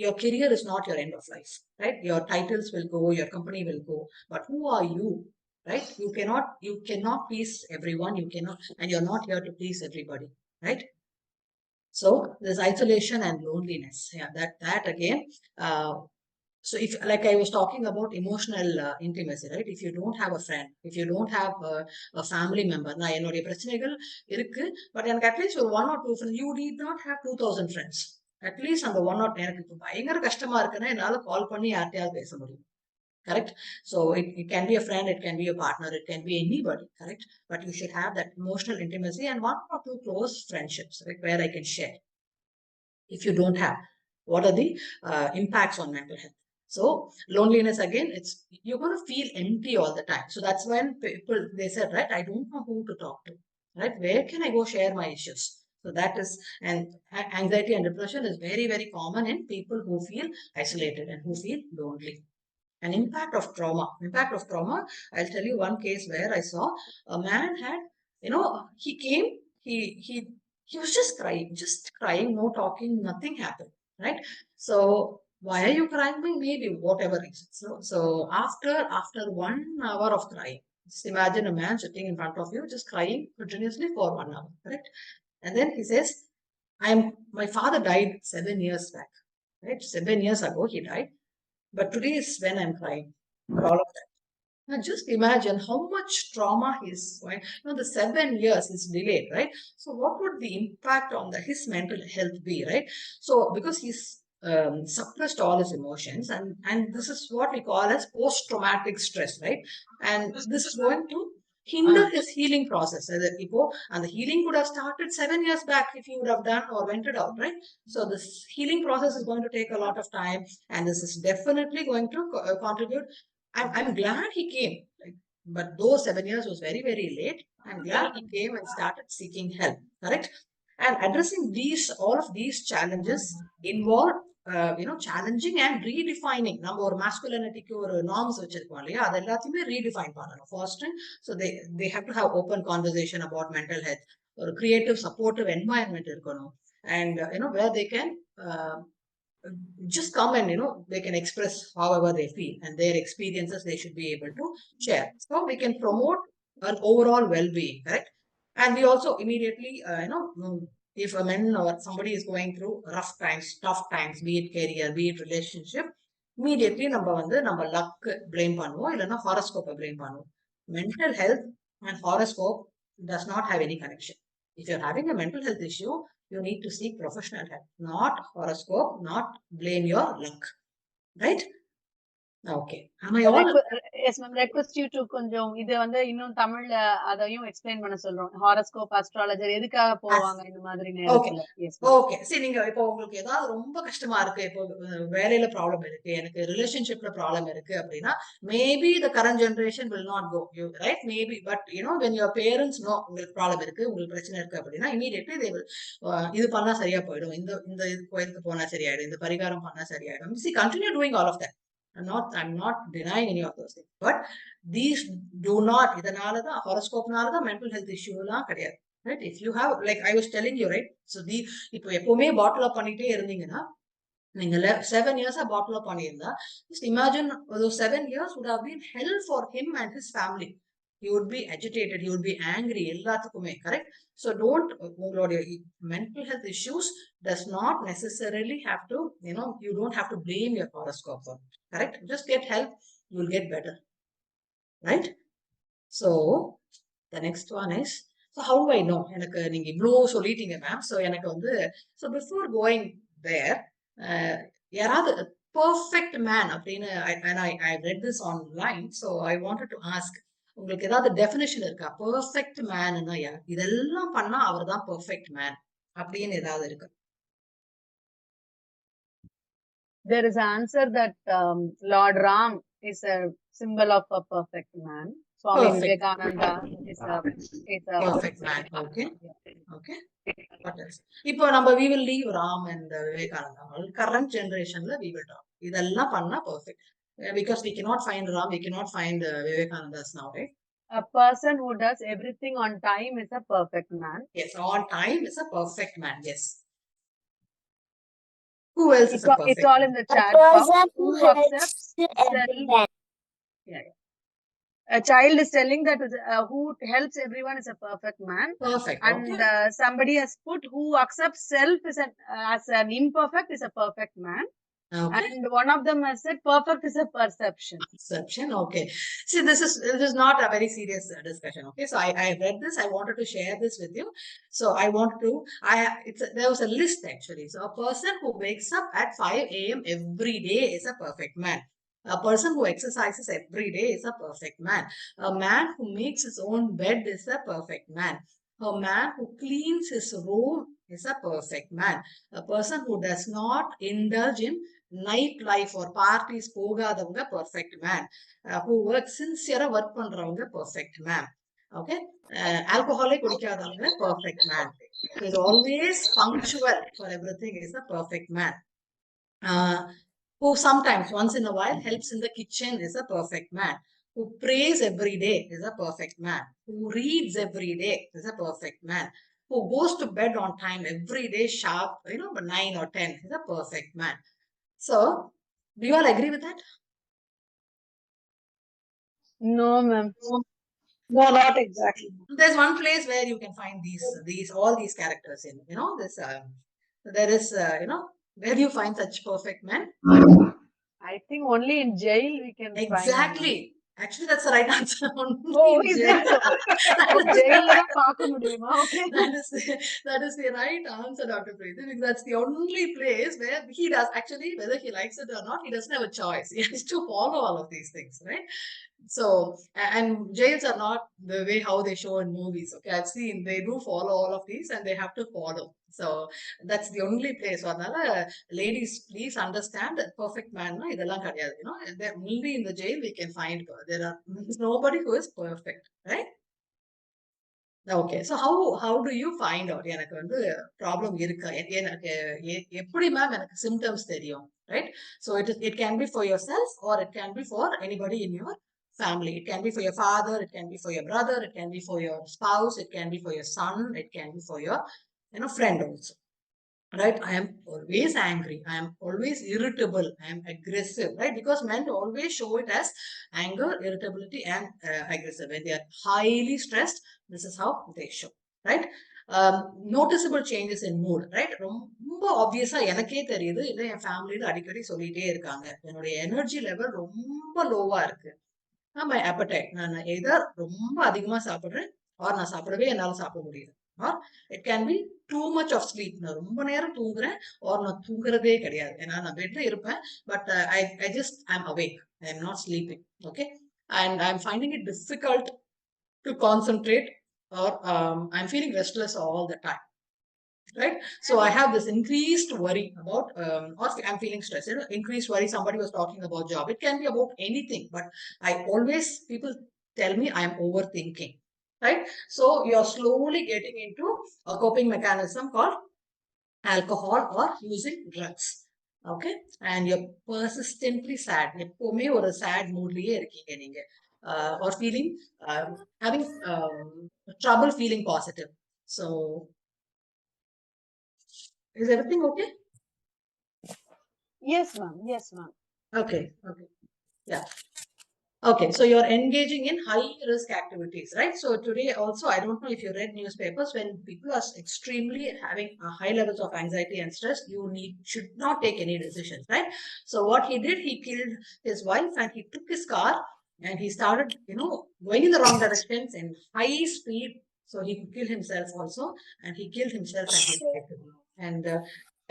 your career is not your end of life, right? Your titles will go, your company will go, but who are you, right? You cannot please everyone, you cannot, and you're not here to please everybody, right? So there's isolation and loneliness, yeah, that again. So if, like I was talking about emotional intimacy, right? If you don't have a friend, if you don't have a family member, நான் என்னுடைய பிரச்சனைகள் இருக்கு, but எனக்கு at least ஒரு 1 or 2 friends, you need not have 2000 friends. At least அந்த எனக்கு இப்போ பயங்கர கஷ்டமா இருக்குன்னா என்னால கால் பண்ணி யார்கிட்டயாவது பேச முடியும், correct? So it can be a friend, it can be a partner, it can be anybody, correct? But you should have that emotional intimacy and 1 or 2 close friendships, right, where I can share. If you don't have, what are the impacts on mental health? So loneliness, again, it's, you're going to feel empty all the time. So that's when people, they said, right, I don't know who to talk to, right? Where can I go share my issues? So that is, and anxiety and depression is very, very common in people who feel isolated and who feel lonely. An impact of trauma. Impact of trauma. I'll tell you one case where I saw a man had, he came, he was just crying, no talking, nothing happened, right? So why are you crying? Maybe whatever reason. So after 1 hour of crying, just imagine a man sitting in front of you, just crying continuously for 1 hour, correct? And then he says, my father died 7 years back, right? 7 years ago he died. But today is when I'm crying for all of that. Now just imagine how much trauma he's going. The 7 years is delayed, right? So what would the impact on his mental health be, right? So because he's suppressed all his emotions, and this is what we call as post-traumatic stress, right? And this is going to hinder his healing process. And the healing could have started 7 years back if he would have done or vented out, right? So this healing process is going to take a lot of time, and this is definitely going to contribute. I'm glad he came, like, but though 7 years was very, very late, I'm glad he came and started seeking help, correct? And addressing all of these challenges involve, challenging and redefining. நம்ம ஒரு masculinityக்கு ஒரு norms வச்சிருக்கோம் இல்லையா, அது எல்லாத்தையுமே redefine பண்ணணும், fostering. So they have to have open conversation about mental health, ஒரு creative, supportive environment இருக்கணும், and where they can just come and they can express however they feel, and their experiences they should be able to share, so we can promote an overall well-being, correct? And we also immediately if a man or somebody is going through rough times, tough times, be it career, be it relationship, immediately நம்ம luck blame பண்ணுவோம், இல்லைன்னா horoscope blame பண்ணுவோம். Mental health and horoscope does not have any connection. If you're having a mental health issue, you need to seek professional help, not horoscope, not blame your luck, right? Okay. Am I all? Yes, ma'am. Request you to கொஞ்சம் இது இன்னும் தமிழ்ல அதையும் explain பண்ண சொல்றோம். Horoscope, astrologer எதுக்காக போவாங்க இந்த மாதிரி நேரத்துல? Yes, ma'am. ஓகே. சரி, நீங்க இப்போ உங்களுக்கு ஏதாவது ரொம்ப கஷ்டமா இருக்கு, இப்போ வேலையில ப்ராப்ளம் இருக்கு, எனக்கு ரிலேஷன்ஷிப்ல ப்ராப்ளம் இருக்கு அப்படின்னா, maybe the current generation will not go you, right? Maybe, but when your parents know உங்களுக்கு ப்ராப்ளம் இருக்கு, உங்களுக்கு பிரச்சனை இருக்கு அப்படின்னா, immediately they will இது பண்ணா சரியா போயிடும், இந்த கோயிலுக்கு போனா சரியாயிடும், இந்த பரிகாரம் பண்ணா சரியாயிடும். See, continue doing all of that. I'm not denying any of those things, but these do not, இதனாலதான் ஹாரோஸ்கோப்னாலதான் மென்டல் ஹெல்த் இஷ்யூ எல்லாம் கிடையாது, right? If you have, like I was telling you, right? So இப்போ எப்பவுமே பாட்டில் அப் பண்ணிட்டே இருந்தீங்கன்னா, நீங்க 7 years பாட்டில் அப் பண்ணியிருந்தா, just imagine those 7 years would have been hell for him and his family. He would be agitated, he would be angry, எல்லாத்துக்குமே, correct? So உங்களுடைய mental health issues does not necessarily have to, you don't have to blame your horoscope for it, correct? Just get help, you will get better, right? So the next one is, so how do I know? எனக்கு நீங்க இவ்ளோ சொல்லிட்டீங்க ma'am. So எனக்கு so before going there, யாராவது perfect man அப்படின்னு, and I read this online, so I wanted to ask, உங்களுக்கு ஏதாவது definition இருக்கா? பெர்ஃபெக்ட் மேன்னா யார்? இதெல்லாம் பண்ணா அவர் தான் பெர்ஃபெக்ட் மேன் அப்படின்னு ஏதாவது இருக்கு? There is an answer that Lord Ram is a symbol of a perfect man. Swami Vivekananda is a perfect man. Okay. Okay. What else? இப்போ we will leave Ram and Vivekananda. Current generationல we will talk. இதெல்லாம் பண்ணா perfect. Because we cannot find Ram, we cannot find Vivekanandas now, right? A person who does everything on time is a perfect man. Yes, on time is a perfect man. Yes. Who else is a perfect It's all man? in the A chat box. person Who who accepts helps to self? everyone. A child is telling that who helps everyone is a perfect man, Perfect. and Okay. somebody has put who accepts self as an imperfect is a perfect man. Okay. And one of them has said perfect is a perception. Perception. Okay. See, this is not a very serious discussion. Okay. So I read this. I wanted to share this with you. So I want to. There was a list actually. So a person who wakes up at 5 a.m. every day is a perfect man. A person who exercises every day is a perfect man. A man who makes his own bed is a perfect man. A man who cleans his room is a perfect man. A person who does not indulge in night life or parties போகாதவங்க perfect man. Who works sincere work பண்றவங்க perfect man. Okay. Alcohol குடிக்காதவங்க perfect man. Who is always punctual for everything is a perfect man. Who sometimes once in a while helps in the kitchen is a perfect man. Who prays every day is a perfect man. Who reads every day is a perfect man. Who goes to bed on time every day sharp, 9 or 10 is a perfect man. So, do you all agree with that? No, ma'am. No, not exactly. There's one place where you can find all these characters in, this, there is, where do you find such perfect men? I think only in jail we can find them. Exactly. Actually, that's the right answer. Only Oh, in is jail. that so? That Oh, is- jail la paaka mudiyuma. Okay. that is the right answer, Dr. Preeti, because that's the only place where he does actually, whether he likes it or not, he doesn't have a choice. He has to follow all of these things, right? So, and jails are not the way how they show in movies. Okay, I've seen they do follow all of these and they have to follow. So that's the only place. Adnala, ladies, please understand that perfect man, no, idella kadiyadu, only in the jail we can find, there are nobody who is perfect, right? Okay so how to you find out எனக்கு வந்து problem இருக்கா எனக்கு எப்படி ma'am எனக்கு symptoms தெரியும் right so it can B for your self R it can B for anybody in your family. It can be for your father, it can be for your brother, it can be for your spouse, it can be for your son, it can be for your friend also. Right? I am always angry, I am always irritable, I am aggressive, right? Because men always show it as anger, irritability, and aggressive. When they are highly stressed, this is how they show, right? Noticeable changes in mood, right? ரொம்ப ஆப்வியஸா எனக்கே தெரியுது, இல்லை என் ஃபேமிலியில அடிக்கடி சொல்லிட்டே இருக்காங்க, என்னுடைய எனர்ஜி லெவல் ரொம்ப லோவா இருக்கு. மை appetite, நான் எதர் ரொம்ப அதிகமா சாப்பிடுறேன் ஆர் நான் சாப்பிடவே என்னால சாப்பிட முடியுது. Or it can be too much of sleep, நான் ரொம்ப நேரம் தூங்குறேன் ஆர் நான் தூங்குறதே கிடையாது. ஏன்னா நான் பெட்ல இருப்பேன் but I just I am awake, I am not sleeping. Okay, and I am finding it difficult to concentrate or I am feeling restless all the time. Right? So I have this increased worry about, or I'm feeling stressed, increased worry. Somebody was talking about job. It can be about anything, but people tell me I'm overthinking, right? So you're slowly getting into a coping mechanism called alcohol or using drugs. Okay? And you're persistently sad. எப்பவுமே ஒரு sad moodலயே இருக்கீங்க நீங்க. Or feeling, having trouble feeling positive. So is everything okay? Yes, ma'am. Yes, ma'am. Okay. Yeah. Okay, so you're engaging in high risk activities, right? So today also, I don't know if you read newspapers, when people are extremely having high levels of anxiety and stress, should not take any decisions, right? So what he did, he killed his wife and he took his car and he started, going in the wrong directions in high speed. So he could kill himself also, and he killed himself and his wife. And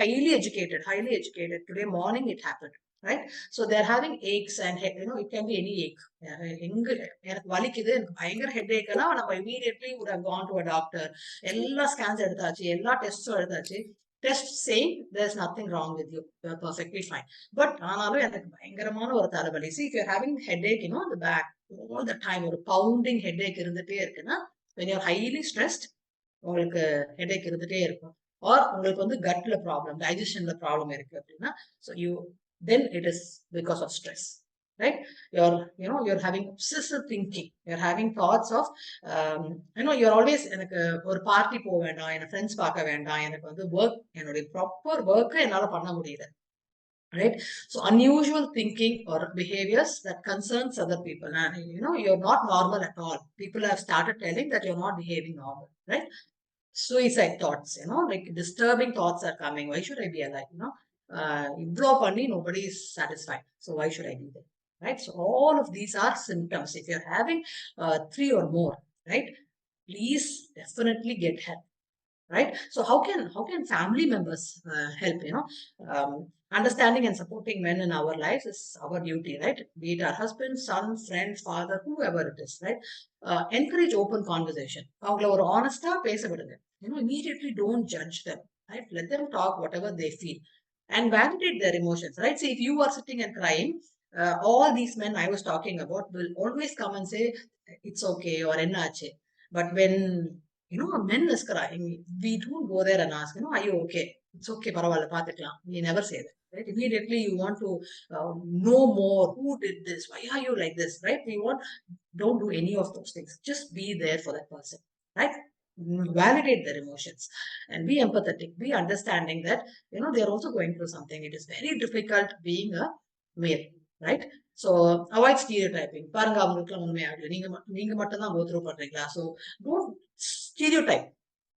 highly educated. Today morning it happened, right? So they're having aches and it can be any ache. எனக்கு வலிக்குது, எனக்கு பயங்கர head ஏக்னா நம்ம immediately would have gone to a doctor. எல்லா scans எடுத்தாச்சு, எல்லா டெஸ்டும் எடுத்தாச்சு. Test saying there's nothing wrong with you, you're perfectly fine. But ஆனாலும் எனக்கு பயங்கரமான ஒரு தலைவலி. See, if you're having headache, the back all the time, ஒரு பவுண்டிங் headache இருந்துட்டே இருக்குன்னா, when you're highly stressed, உங்களுக்கு headache இருந்துட்டே இருக்கும். ஆர் உங்களுக்கு வந்து கட்ல ப்ராப்ளம், டைஜஷன்ல ப்ராப்ளம் இருக்கு அப்படின்னா, so then it is because of stress, right? You're having obsessive thinking. You're having thoughts of, you're always எனக்கு ஒரு பார்ட்டி போக வேண்டாம், என் ஃப்ரெண்ட்ஸ் பார்க்க வேண்டாம், எனக்கு வந்து ஒர்க், என்னுடைய ப்ராப்பர் ஒர்க்கை என்னால பண்ண முடியல, right? So unusual thinking or behaviors that concerns other people, and you're not normal at all. People have started telling that you're not behaving normal, right? Suicide thoughts, like disturbing thoughts are coming. Why should I be alive? Improve பண்ணி nobody is satisfied. So why should I do that? Right? So all of these are symptoms. If you're having 3 or more, right? Please definitely get help. Right? So how can family members help? Understanding and supporting men in our lives is our duty, right? Be it our husband, son, friend, father, whoever it is, right? Encourage open conversation. அவங்கள ஒரு honest-ஆ பேச விடுங்க. Immediately don't judge them, right? Let them talk whatever they feel and validate their emotions, right? See, if you are sitting and crying, all these men I was talking about will always come and say it's okay or ennache. But when a man is crying, we don't go there and ask, are you okay? It's okay, பரவாயில்ல பாத்துக்கலாம். We never say that, right? Immediately you want to know more. Who did this? Why are you like this, right? Don't do any of those things. Just be there for that person, right? Validate their emotions and be empathetic. Be understanding that they're also going through something. It is very difficult being a male, right? So avoid stereotyping. பாருங்க, அவங்களுக்குலாம் உண்மையாகல நீங்க மட்டும் தான் go through பண்றீங்களா? So don't stereotype,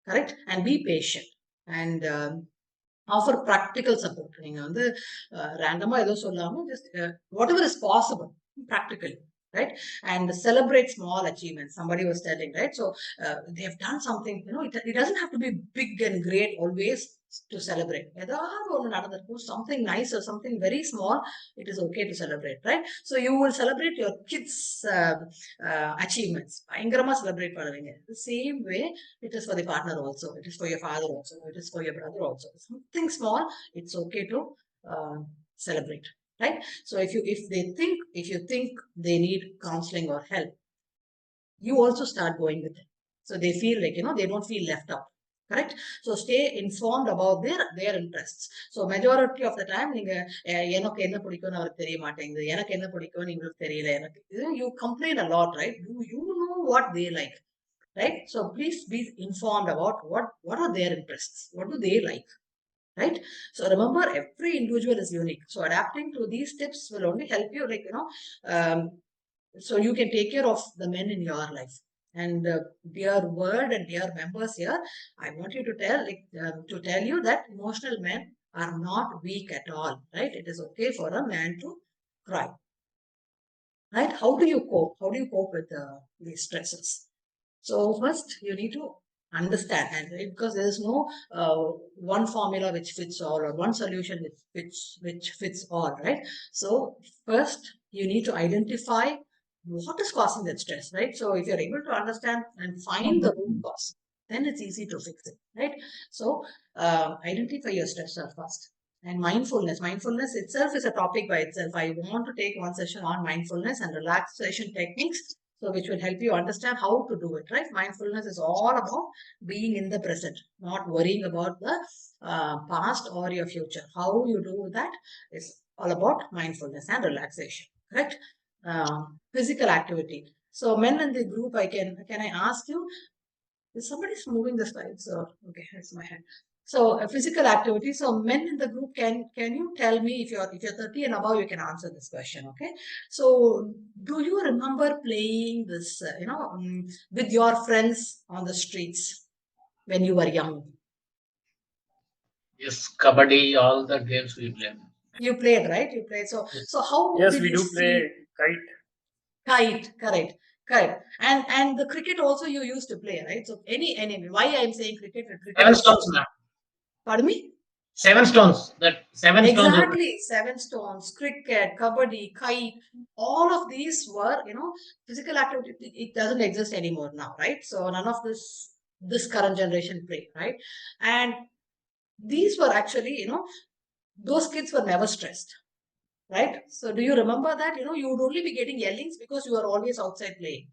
correct? And be patient and offer practical support. நீங்க வந்து ரேண்டமா ஏதோ சொல்லாம just whatever is possible practically, right? And celebrate small achievements. Somebody was telling, right? So they have done something, it doesn't have to be big and great always to celebrate. ஏதாவது ஒண்ணு நடந்திருக்கும், something nice or something very small, it is okay to celebrate, right? So you will celebrate your kids achievements. பயங்கரமா celebrate பண்ணுவீங்க. The same way it is for the partner also, it is for your father also, it is for your brother also. Something small, it's okay to celebrate, right? So if you think they need counseling or help, you also start going with them, so they feel like they don't feel left out, correct? So stay informed about their interests. So majority of the time நீங்க எனக்கு என்ன பிடிக்கும்னு அவருக்கு தெரிய மாட்டேங்குது, எனக்கு என்ன பிடிக்கும்னு உங்களுக்கு தெரியல, எனக்கு you complain a lot, right? Do you know what they like, right? So please be informed about what are their interests, what do they like, right? So remember, every individual is unique. So adapting to these tips will only help you, like so you can take care of the men in your life. And dear world and dear members here, I want you to tell you that emotional men are not weak at all, right? It is okay for a man to cry, right? How do you cope with these stresses? So first you need to understand, and right, because there is no one formula which fits all, or one solution which fits all, right? So first you need to identify what is causing that stress, right? So if you're able to understand and find the root cause, then it's easy to fix it, right? So identify your stressor first. And mindfulness itself is a topic by itself. I want to take one session on mindfulness and relaxation techniques, so which will help you understand how to do it, right? Mindfulness is all about being in the present, not worrying about the past or your future. How you do that is all about mindfulness and relaxation, correct? Physical activity. So men in the group, can I ask you, is somebody's moving the slides, or okay, that's my hand. So physical activity. So men in the group, can you tell me, if you're 30 and above, you can answer this question, okay? So do you remember playing this with your friends on the streets when you were young? Yes, kabaddi, all the games we play. You played, right? You played. So Yes. so how Yes, did we you do play see kite. kite? Correct. And the cricket also you used to play, right? So why I'm saying cricket Seven is stones, ma'am. pardon me? 7 stones. That 7 stones. Exactly, 7 stones, cricket, kabaddi, kite, all of these were, physical activity. It doesn't exist anymore now, right? So none of this current generation play, right? And these were actually, those kids were never stressed, right? So do you remember that? You would only be getting yellings because you were always outside playing,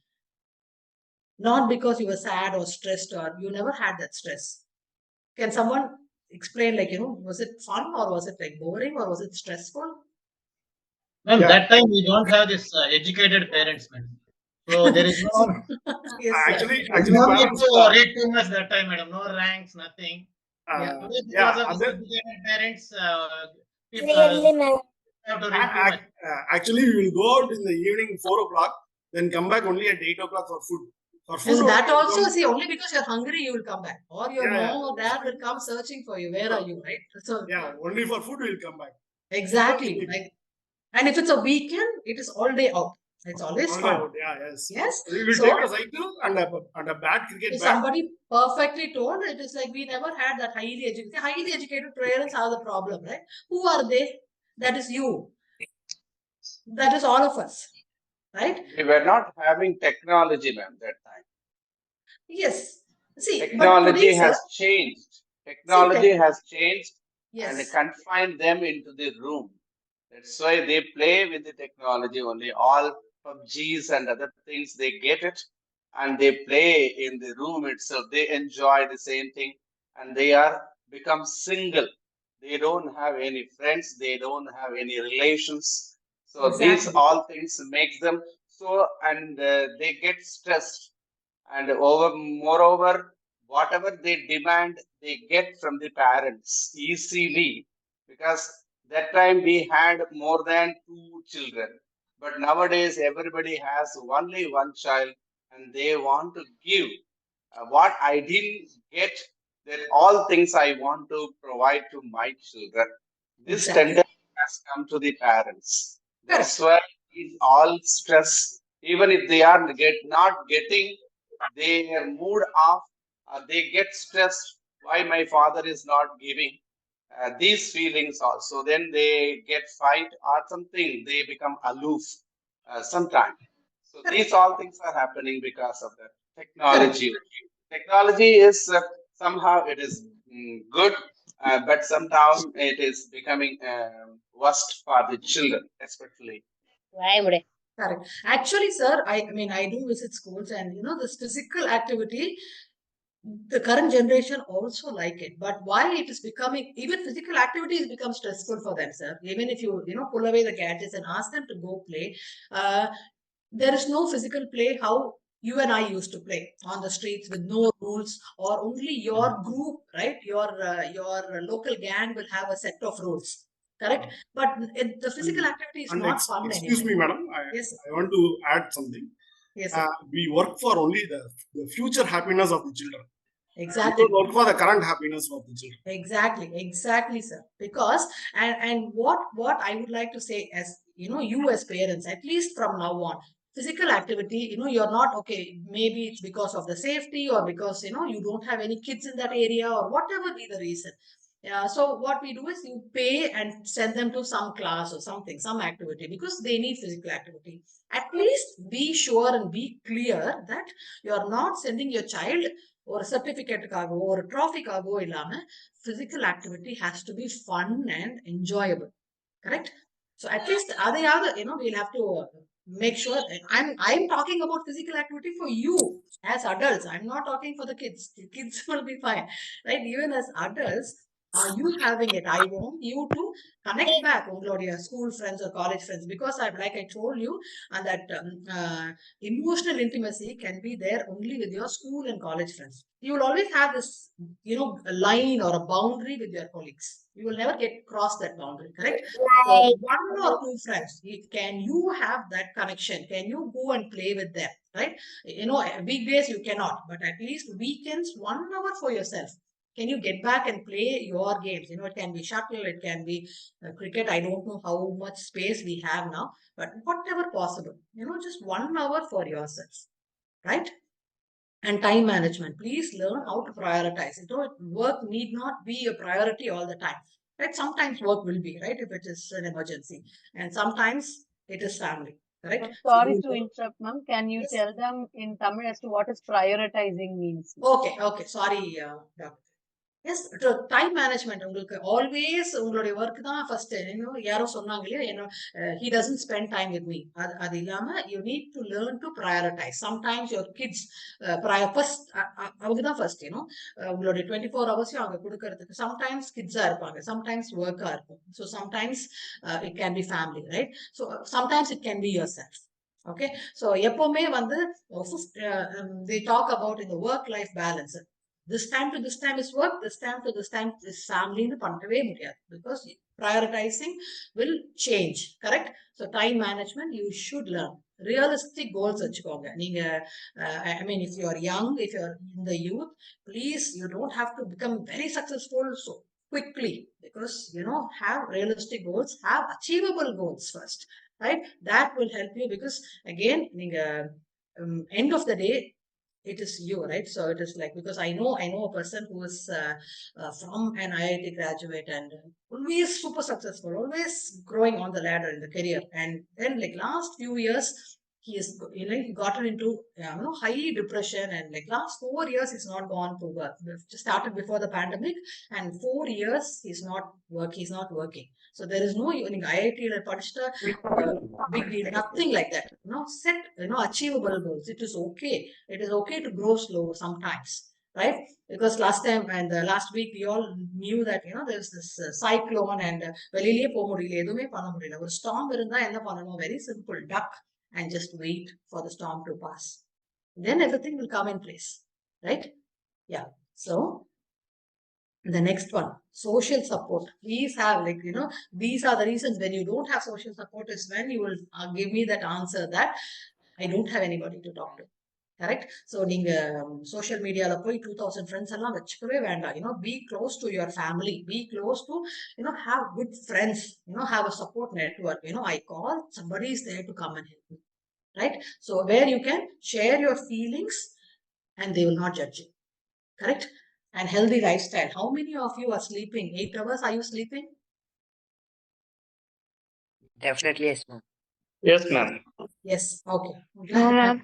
not because you were sad or stressed, or you never had that stress. Can someone explain, like, was it fun, or was it like boring, or was it stressful? Ma'am, Yeah. that time we don't have this educated parents, ma'am. So there is no, Yes, sir. Actually, no need parents. to read too much that time, madam. No ranks, nothing. Yeah. Today, Yeah. because of this Other, educated parents, people have to read too much. actually, we will go out in the evening 4 o'clock, then come back only at 8 o'clock for food. For food, Yes, only that we will also, come. see, only because you're hungry, you will come back. Or your Yeah, mom or dad will come searching for you. Where are you, right? So, yeah. Only for food we will come back. exactly. Like, and if it's a weekend, it is all day out. It's always All day fun. out. Yeah, yes. Yes. We will So, take a cycle and a bad cricket bat. somebody perfectly told, it is like we never had that highly educated. Highly educated parents are the problem, right? Who are they? That is you. That is all of us, right? We were not having technology, ma'am, that time. Yes. See, but today, Technology sir, has changed. see, Technology has changed and yes, confined them into the room. That's why they play with the technology only. All PUBGs and other things, they get it and they play in the room itself. They enjoy the same thing and they are become single. They don't have any friends. They don't have any relations. So these exactly. all things makes them so, and they get stressed and moreover whatever they demand they get from the parents easily because that time we had more than two children but nowadays everybody has only one child and they want to give what I didn't get that all things I want to provide to my children. This Exactly. tendency has come to the parents. That's Correct. why it's all stress even if they are not getting their mood off, they get stressed. Why my father is not giving these feelings also? Then they get fight or something. They become aloof sometime. So these Correct. all things are happening because of that Correct. technology. Technology is somehow it is good, but sometimes it is becoming worst for the children, especially. Correct. Actually, sir, I mean, I do visit schools, and this physical activity, the current generation also like it. But why it is becoming, even physical activities become stressful for them, sir. Even if you, pull away the gadgets and ask them to go play, uh, there is no physical play how you and I used to play on the streets with no rules, or only your group, right? Your local gang will have a set of rules, correct? But the physical activity is And not fun excuse anymore. me, madam. Yes, I want to add something. yes, sir. We work for only the future happiness of the children. We Exactly. don't work for the current happiness of the children. Exactly, sir. Because and what I would like to say, as you as parents, at least from now on, physical activity, you're not okay. Maybe it's because of the safety, or because you don't have any kids in that area, or whatever be the reason. Yeah. So what we do is you pay and send them to some class or something, some activity, because they need physical activity. At least be sure and be clear that you're not sending your child or certificate-க்காகவோ or trophy-க்காகவோ இல்லாம physical activity has to be fun and enjoyable, correct? So at least அதையாவது we'll have to make sure. I'm talking about physical activity for you as adults. I'm not talking for the kids. The kids will be fine, right? Even as adults, are you having it? I want you to connect back உங்களுடைய school friends or college friends, because like I told you, and that emotional intimacy can be there only with your school and college friends. You will always have this, a line or a boundary with your colleagues. You will never get cross that boundary, correct? So one or two friends, can you have that connection? Can you go and play with them, right? Weekdays you cannot, but at least weekends, 1 hour for yourself. Can you get back and play your games? It can be shuttle, it can be cricket. I don't know how much space we have now, but whatever possible, just 1 hour for yourself, right? And time management. Please learn how to prioritize. Work need not be a priority all the time. Right? Sometimes work will be, right, if it is an emergency. And sometimes it is family. Correct? I'm So sorry to interrupt, ma'am. Can you yes. tell them in Tamil as to what is prioritizing means? Okay. Sorry, doctor. Yes time management உங்களுக்கு always உங்களுடைய work தான் first. யாரோ சொன்னாங்க இல்லையா, he doesn't spend time with me. அது இல்லாம you need to learn to prioritise. Sometimes your kids first, அவங்க தான் ஃபர்ஸ்ட். உங்களுடைய 24 ஹவர்ஸையும் அவங்க கொடுக்கறதுக்கு சம்டைம்ஸ் கிட்ஸா இருப்பாங்க, சம்டைம்ஸ் ஒர்க்கா இருக்கும். So sometimes it can B family, right? So sometimes it can be your self. Okay, so எப்பவுமே வந்து they talk about in the work life balance. This time to this time is work, this time to this time is family னு பண்ணவே முடியாது, because prioritizing will change. Correct? So time management you should learn. Realistic goals வச்சுக்கோங்க நீங்க. I mean, if you are young, if you are in the youth, please, you don't have to become very successful so quickly, because have realistic goals, have achievable goals first, right? That will help you, because again நீங்க end of the day it is you, right? So it is like, because I know a person who is from an IIT graduate, and always super successful, always growing on the ladder in the career, and then like last few years he is he gotten into high depression, and like last 4 years he's not gone to work. Just started before the pandemic, and 4 years he's not working. So there is no IIT படிச்சிட்ட big deal, nothing like that. Set achievable goals. It is okay. It is okay to grow slow sometimes, right? Because last time and last week we all knew that there's this cyclone, and வெளியிலேயே போக முடியல, எதுவுமே பண்ண முடியல. ஒரு storm இருந்தா என்ன பண்ணணும்? Very simple, duck and just wait for the storm to pass. Then everything will come in place, right? Yeah. So the next one, social support. Please have, these are the reasons when you don't have social support is when you will give me that answer that I don't have anybody to talk to. Correct? So நீங்க social media போய் 2000 friends எல்லாம் வச்சுக்கவே வேண்டாம். Be close to your family, be close to, have good friends, have a support network. I call, somebody is there to come and help me, right? So where you can share your feelings and they will not judge you. Correct? And healthy lifestyle. How many of you are sleeping 8 hours? Are you sleeping? Definitely, yes, ma'am. Yes, ma'am. Yes. Okay. No, ma'am.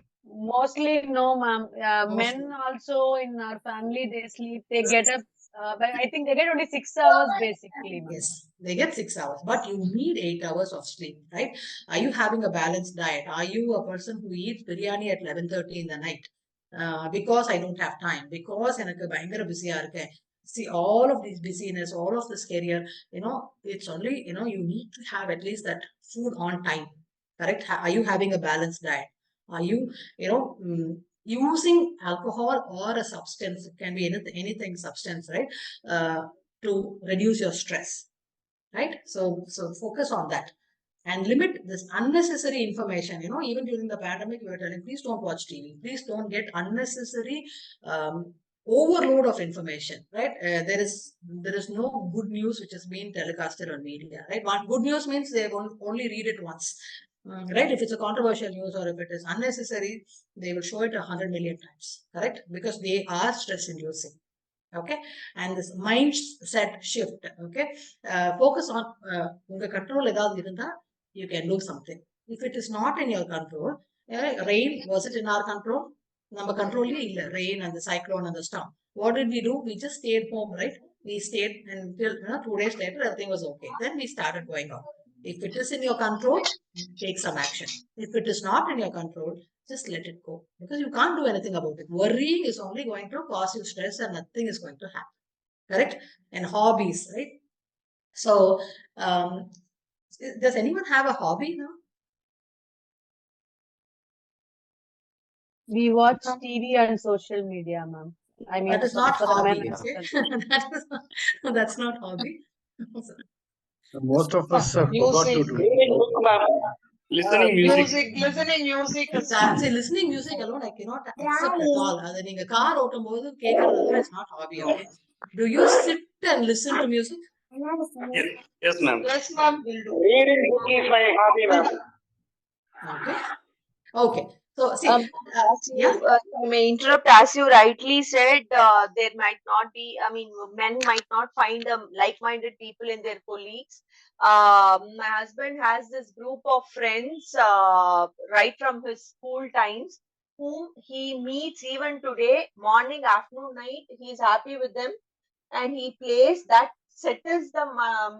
Mostly no, ma'am. Mostly. Men also in our family, they sleep, they get up, but I think they get only 6 hours basically, ma'am. Yes, they get 6 hours, but you need 8 hours of sleep, right? Are you having a balanced diet? Are you a person who eats biryani at 11:30 in the night? Because I don't have time, because எனக்கு பயங்கர பிஸியா இருக்கேன். See, all of this busyness, all of this career, it's only, you need to have at least that food on time. Correct? Are you having a balanced diet? Are you, using alcohol or a substance? It can be anything substance, right? To reduce your stress, right? So focus on that and limit this unnecessary information. Even during the pandemic, we were telling, please don't watch TV, please don't get unnecessary overload of information, right? There is no good news which is being telecasted on media, right? One good news means they only read it once, right? If it's a controversial news or if it is unnecessary, they will show it 100 million times, correct? Because they are stress inducing. Okay, and this mindset shift. Okay, focus on unga control edavadhu irundha, you can do something. If it is not in your control, rain, was it in our control? Number control illa, rain and the cyclone and the storm. What did we do? We just stayed home, right? We stayed until 2 days later everything was okay. Then we started going out. If it is in your control, take some action. If it is not in your control, just let it go, because you can't do anything about it. Worrying is only going to cause you stress and nothing is going to happen. Correct? And hobbies, right? So, does anyone have a hobby now? We watch TV and social media, ma'am. I mean, That is not for the men hobby. as Okay? well. That's not hobby. Most of us forgot to Music. do. Listening music. Listening music is See, listening music alone, I cannot accept at all. அது நீங்க car ஓட்டும் போது கேக்குறது is not hobby. Okay? Do you sit and listen to music? Yes, ma'am. yes, ma'am. Will do. Reading book is my hobby, ma'am. Okay. Okay. So see, As you, yeah. I may interrupt. As you rightly said, there might not be. I mean, men might not find like-minded people in their colleagues. My husband has this group of friends right from his school times, whom he meets even today, morning, afternoon, night. He is happy with them. and he plays, that settles the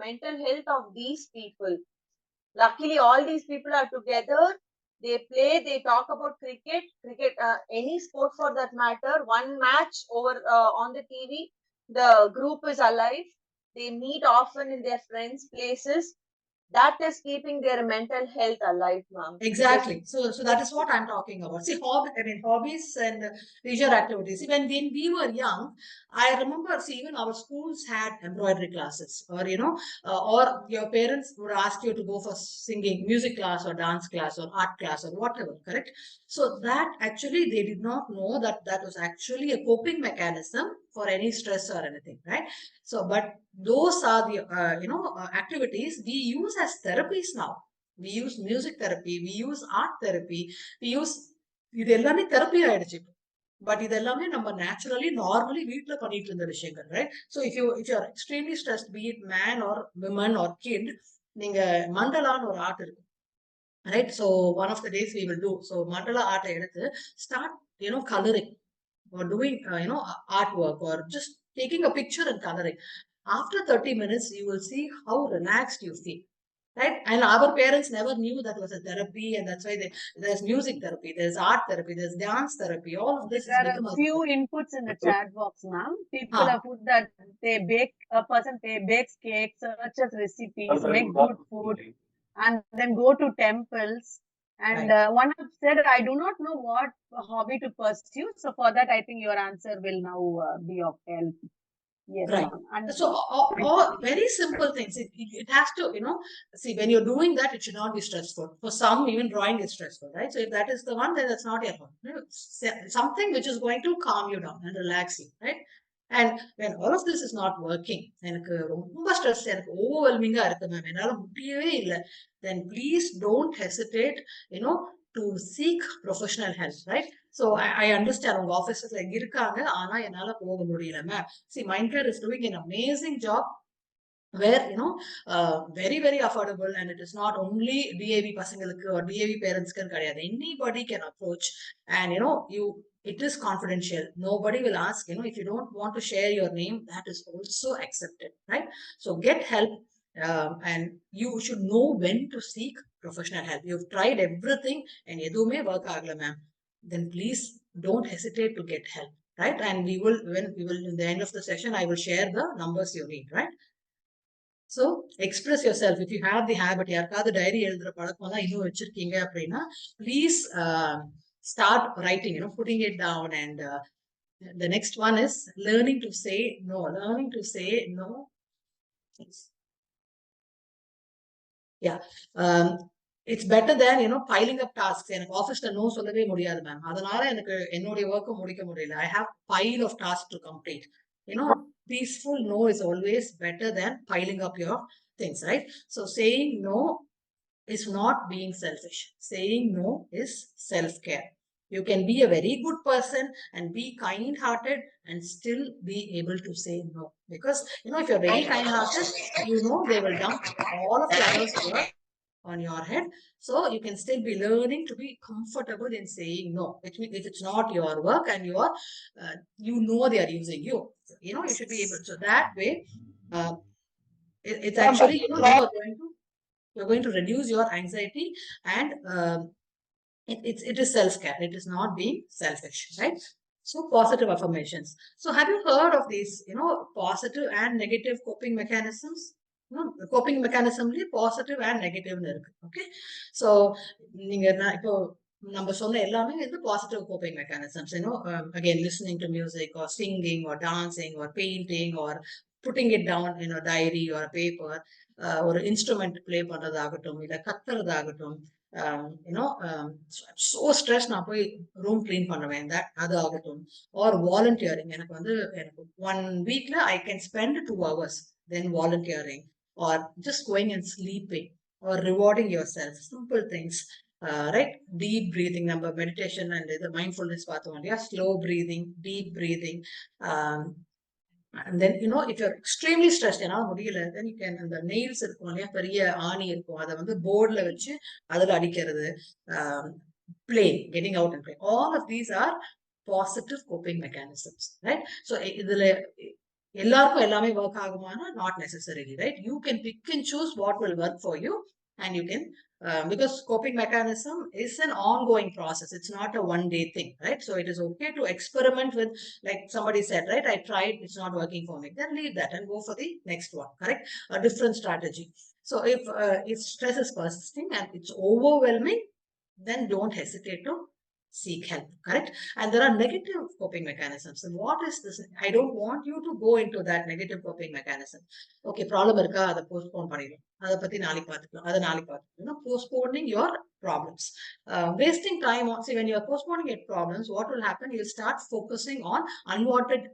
mental health of these people. Luckily, all these people are together. They play, they talk about cricket, any sport for that matter. One match over on the TV, the group is alive. They meet often in their friends' places. That is keeping their mental health alive, ma'am. Exactly. So that is what I'm talking about. See, hobbies and leisure activities. See, when we were young, I remember, see, even our schools had embroidery classes, or or your parents would ask you to go for singing, music class, or dance class, or art class, or whatever. Correct. So that actually they did not know that that was actually a coping mechanism for any stress or anything, right? So, but those are the activities we use as therapies now. We use music therapy, we use art therapy, we use இது எல்லாமே therapy ஆயிடுச்சு. But இது எல்லாமே நம்ம naturally normally வீட்ல பண்ணிட்டு இருந்த விஷயங்கள், right? So if you are extremely stress, be it man or women or kid, நீங்க மண்டலான்னு ஒரு ஆர்ட் இருக்கு, right? So one of the days we will do. So mandala ஆர்ட்டை எடுத்து start colouring or doing artwork, or just taking a picture and coloring. After 30 minutes you will see how relaxed you feel, right? And our parents never knew that was a therapy, and that's why there's music therapy, there's art therapy, there's dance therapy. All of this There has are become a few inputs in the chat box, ma'am. People have put that they bakes cakes, searches recipes, make good food, and then go to temples. And one have said, I do not know what hobby to pursue. So for that, I think your answer will now be of help. Yes, right. And So all very simple things. It has to, see, when you're doing that, it should not be stressful. For some, even drawing is stressful, right? So if that is the one, then that's not your hobby. Something which is going to calm you down and relax you, right? And when all of this is not working, எனக்கு ரொம்ப stress, எனக்கு ஓவர்வெல்மிங்கா இருக்கு ma'am, என்னால முடியவே இல்லை, then please don't hesitate, to seek professional help, right? So I understand உங்க ஆபீசஸ்ல இருக்காங்க, ஆனா என்னால போக முடியல ma'am. See, Mindcare is doing an amazing job where very very affordable, and it is not only DAV பசங்களுக்கு or DAV parents-க்கு கிடையாது. Anybody can approach, and it is confidential. Nobody will ask, if you don't want to share your name, that is also accepted, right? So get help, and you should know when to seek professional help. You've tried everything and எதுவுமே work ஆகல ma'am, then please don't hesitate to get help, right? And we will in the end of the session, I will share the numbers you need, right? So express yourself. If you have the habit, யாருக்காவது diary எழுதுற பழக்கம்லாம் இன்னும் வச்சிருக்கீங்க அப்படின்னா, please start writing, putting it down. And the next one is learning to say no. Learning to say no. Yeah. It's better than piling up tasks. எனக்கு ஆஃபீஸ்ல no சொல்லவே முடியாது மேம், அதனால எனக்கு என்னுடைய ஒர்க்கை முடிக்க முடியல. I have pile of tasks to complete. Peaceful no is always better than piling up your things, right? So saying no is not being selfish. Saying no is self-care. You can be a very good person and be kind-hearted and still be able to say no. Because if you're very kind-hearted, they will dump all of the others' work on your head. So you can still be learning to be comfortable in saying no. If it's not your work and you are, they are using you, you should be able. So that way, it's actually, you're going to reduce your anxiety, and it is self-care. It is not being selfish, right? So positive affirmations. So have you heard of these, positive and negative coping mechanisms? Coping mechanism positive and negative இருக்கு. Okay, so நீங்க இப்போ நம்ம சொன்ன எல்லாமே வந்து positive coping mechanisms. Again, listening to music, or singing, or dancing, or painting, or putting it down in a diary or a paper, ஒரு instrument play பண்றதாகட்டும், இல்ல கத்துறதாகட்டும், so stress நான் போய் ரூம் கிளீன் பண்ணுவேன், அது ஆகட்டும், ஆர் வாலண்டியரிங். எனக்கு 1 weekல I can spend 2 hours then volunteering, or just going and sleeping, or rewarding yourself. Simple things, right? Deep breathing, number meditation and the mindfulness பார்த்தோம் இல்லையா, slow breathing, deep breathing. And then if you're extremely stressed, என்னால முடியல, then you can, அந்த nails இருக்கும் இல்லையா, பெரிய ஆணி இருக்கும், அதை வந்து போர்ட்ல வச்சு அதுல அடிக்கிறது, playing, getting out and playing. All of these are positive coping mechanisms, right? So இதுல எல்லாருக்கும் எல்லாமே work ஆகுமானா not necessarily, right? You can pick and choose what will work for you, and you can because coping mechanism is an ongoing process. It's not a one day thing, right? So it is okay to experiment with, like somebody said, right? I tried, it's not working for me. Then leave that and go for the next one, correct? A different strategy. So if stress is persisting and it's overwhelming, then don't hesitate to seek help, correct? And there are negative coping mechanisms. And what is this? I don't want you to go into that negative coping mechanism. Okay, problem irukka, அதை postpone பண்ணிடும், அதை பத்தி நாளைக்கு பார்த்துக்கலாம், அதை நாளைக்கு பார்த்துக்கலாம். You know, postponing your problems, wasting time on. See, when you are postponing your problems, what will happen? You'll start focusing on unwanted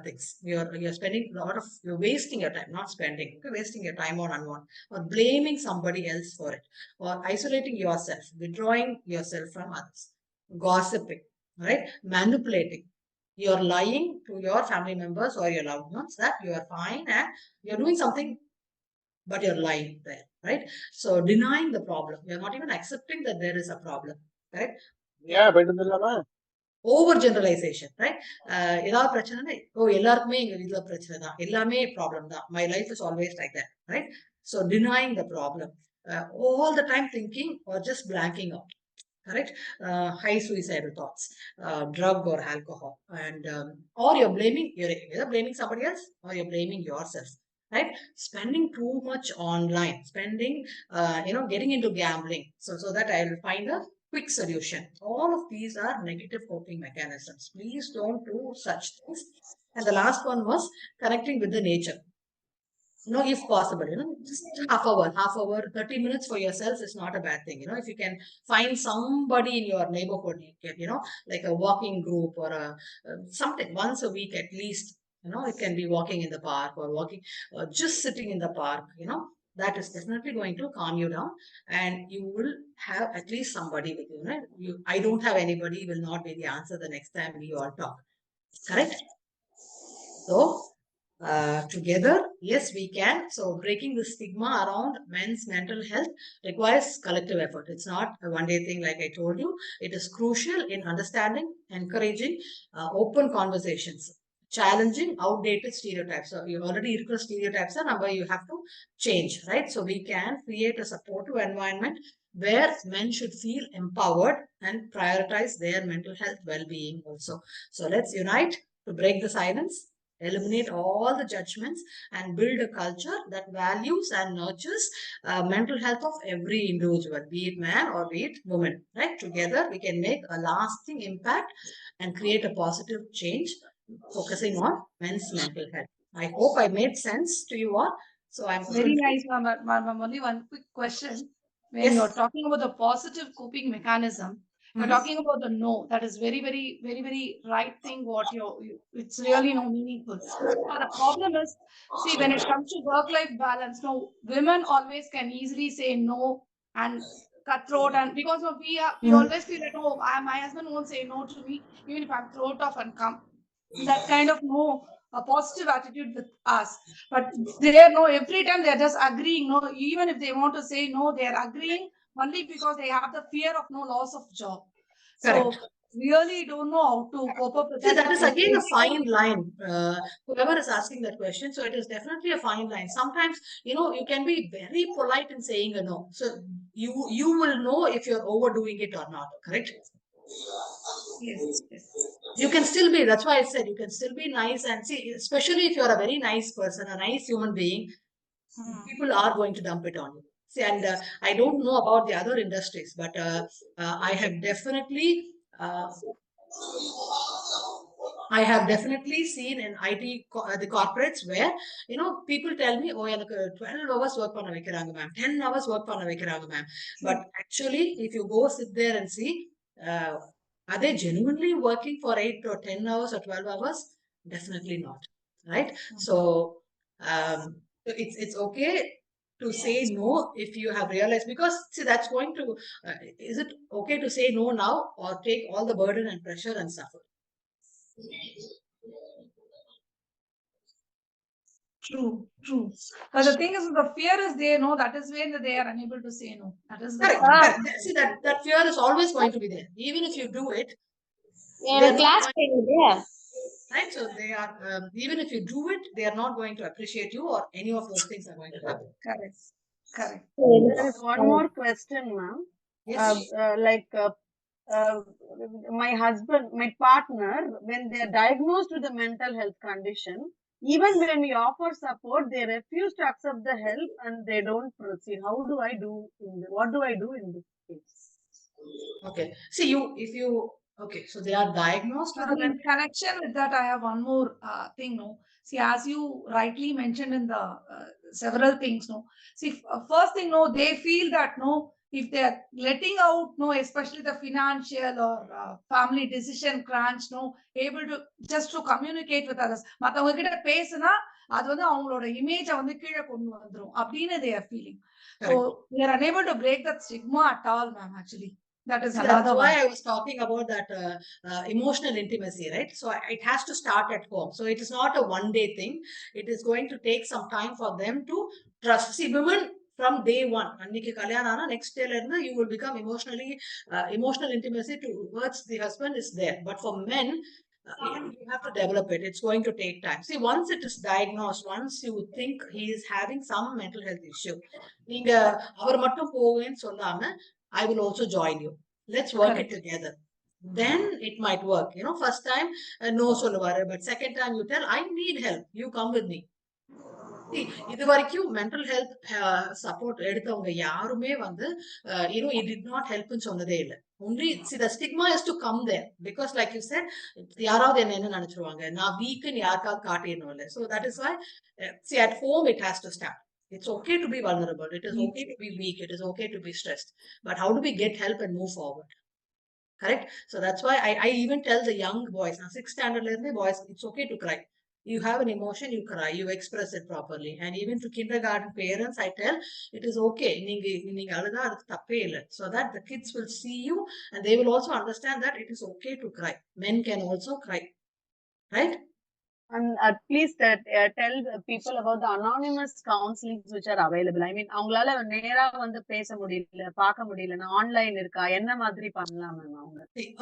things. You're spending a lot of, you're wasting your time, not spending. Okay, wasting your time on unwanted, or blaming somebody else for it, or isolating yourself, withdrawing yourself from others, gossiping, right? Manipulating. You're lying to your family members or your loved ones that you are fine and you're doing something, but you're lying there, right? So denying the problem. You're not even accepting that there is a problem, right? Yeah, but over generalisation, right? ஏதாவது பிரச்சனைனா, ஓ எல்லாருக்குமே எங்க வீட்டுல பிரச்சனை தான், எல்லாமே problem தான், my life is always like that, right? So denying the problem, all the time thinking or just blanking out, correct? High suicidal thoughts, drug or alcohol, and or you're either blaming somebody else or you're blaming yourself, right? Spending too much online, spending, getting into gambling, so that I will find a quick solution. All of these are negative coping mechanisms. Please don't do such things. And the last one was connecting with the nature. If possible, just half hour, 30 minutes for yourself is not a bad thing. If you can find somebody in your neighborhood, you can, like a walking group or something once a week at least. It can be walking in the park or walking, just sitting in the park. That is definitely going to calm you down, and you will have at least somebody with you. Right? I don't have anybody will not be the answer the next time we all talk. Correct? So together, yes, we can. So breaking the stigma around men's mental health requires collective effort. It's not a one-day thing, like I told you. It is crucial in understanding, encouraging open conversations, challenging outdated stereotypes. So you already இருக்கிற stereotypes are number you have to change, right? So we can create a supportive environment where men should feel empowered and prioritize their mental health well-being also. So let's unite to break the silence, eliminate all the judgments, and build a culture that values and nurtures mental health of every individual, be it man or be it woman, right? Together we can make a lasting impact and create a positive change, focusing on men's mental health. I hope I made sense to you all. So I'm Very nice, ma'am. Only one quick question. When Yes. you're talking about the positive coping mechanism, you're talking about the no. That is very, very, very, very right thing. It's really no meaningful. But the problem is, see, when it comes to work-life balance, no, women always can easily say no and cutthroat, and because of we always feel that, oh, my husband won't say no to me even if I'm throat off and come. That kind of no, a positive attitude with us. But they are no, every time they're just agreeing. No, even if they want to say no, they're agreeing only because they have the fear of no loss of job. Correct. So really don't know how to cope up with See, that. that is again a fine line. Whoever is asking that question, so it is definitely a fine line. Sometimes, you can be very polite in saying a no. So you will know if you're overdoing it or not, correct? Yes. You can still be, that's why I said you can still be nice, and see, especially if you're a very nice person, a nice human being, people are going to dump it on you. See, and I don't know about the other industries, but I have definitely seen in IT, the corporates where, people tell me, oh, எனக்கு 12 hours work பண்ண வைக்கிறாங்க ma'am, 10 hours work பண்ண வைக்கிறாங்க ma'am. But actually, if you go sit there and see, are they genuinely working for 8 or 10 hours or 12 hours? Definitely not, right? So it's okay to say no if you have realized, because see, that's going to, is it okay to say no now or take all the burden and pressure and suffer? True. But the thing is, the fear is there. No, that is when they are unable to say no. That is the Correct. See, that fear is always going to be there. Even if you do it, they're not going- right? So they are, even if you do it, they are not going to appreciate you, or any of those things are going to happen. Correct. Correct. There is one more question, ma'am. Yes. My husband, my partner, when they are diagnosed with a mental health condition, even when we offer support, they refuse to accept the help and they don't proceed. What do I do in this case? Okay. See, if you, okay, so they are diagnosed with a In connection with that, I have one more thing. No, see, as you rightly mentioned in the several things. No, see, first thing, no, they feel that no, if they are letting out, no, especially the financial or family decision crunch, no, able to just to communicate with others. மத்தவங்க கிட்ட பேசுனா அது வந்து அவங்களோட இமேஜை வந்து கீழே கொண்டு வந்துரும் அப்படின்னு they are feeling. So they are unable to break that stigma at all, ma'am. Actually, that is that's another why one. I was talking about that emotional intimacy, right? So it has to start at home. So it is not a one-day thing. It is going to take some time for them to trust. See, women from day one, அன்னைக்கு கல்யாணம் ஆனா next day ல இருந்து you will become emotional intimacy towards the husband is there. But for men, you have to develop it. It's going to take time. See, once it is diagnosed, once you think he is having some mental health issue, நீங்க அவர் மட்டும் போவேன்னு சொல்லாம, I will also join you. Let's work it together. Then it might work. You know, first time, no சொல்லுவாரு, but second time you tell, I need help. You come with me. See, இது வரைக்கும் mental health support எடுத்தவங்க யாருமே வந்து, it did not help ன்னு சொன்னதே இல்ல. Only, see, the stigma is to come there. Because like you said, யாராவது என்ன நினைச்சிருவாங்க, நான் வீக்குன்னு யாருக்காவது காட்டிடணும் இல்ல. So that is why, see, at home it has to start. It's okay to be vulnerable. It is okay to be weak. It is okay to be stressed. But how do we get help and move forward? Correct? So that's why I even tell the young boys, now 6th standard boys, it's okay to cry. You have an emotion, you cry, you express it properly. And even to kindergarten parents, I tell, it is okay. நீங்க அழுதா அதுக்கு தப்பே இல்ல. So that the kids will see you and they will also understand that it is okay to cry. Men can also cry. Right? And please tell people about the anonymous counselings which are available. I mean, அவங்களால நேரா வந்து பேச முடியல, பார்க்க முடியலன்னா online இருக்கா, என்ன மாதிரி பண்ணலாம் மேம் அவங்க?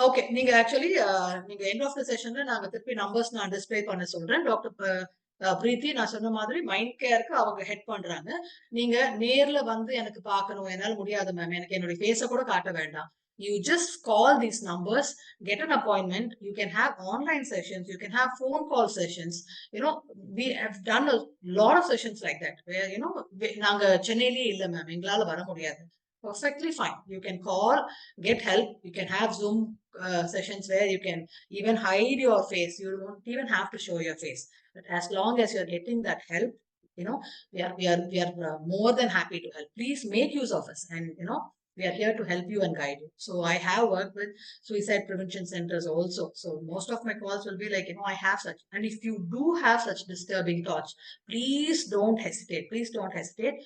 Okay, நீங்க ஆக்சுவலி நீங்க எண்ட் ஆஃப் த செஷன்ல நாங்க திருப்பி நம்பர்ஸ் நான் டிஸ்ப்ளே பண்ண சொல்றேன். டாக்டர் பிரீத்தி நான் சொன்ன மாதிரி மைண்ட் கேருக்கு அவங்க ஹெட் பண்றாங்க. நீங்க நேர்ல வந்து எனக்கு பார்க்கணும், என்னால முடியாது மேம், எனக்கு என்னோட ஃபேஸ கூட காட்ட வேண்டாம். You just call these numbers, get an appointment. You can have online sessions, you can have phone call sessions. You know, we have done a lot of sessions like that where, you know, நாங்க சென்னையிலே இல்ல ma'am, எங்களால வர முடியாது. Perfectly fine. You can call, get help. You can have Zoom sessions where you can even hide your face. You don't even have to show your face. But as long as you're getting that help, you know, we are more than happy to help. Please make use of us, and you know, we are here to help you and guide you. So I have worked with suicide prevention centers also. So most of my calls will be like, you know, I have such. And if you do have such disturbing thoughts, please don't hesitate. Please don't hesitate.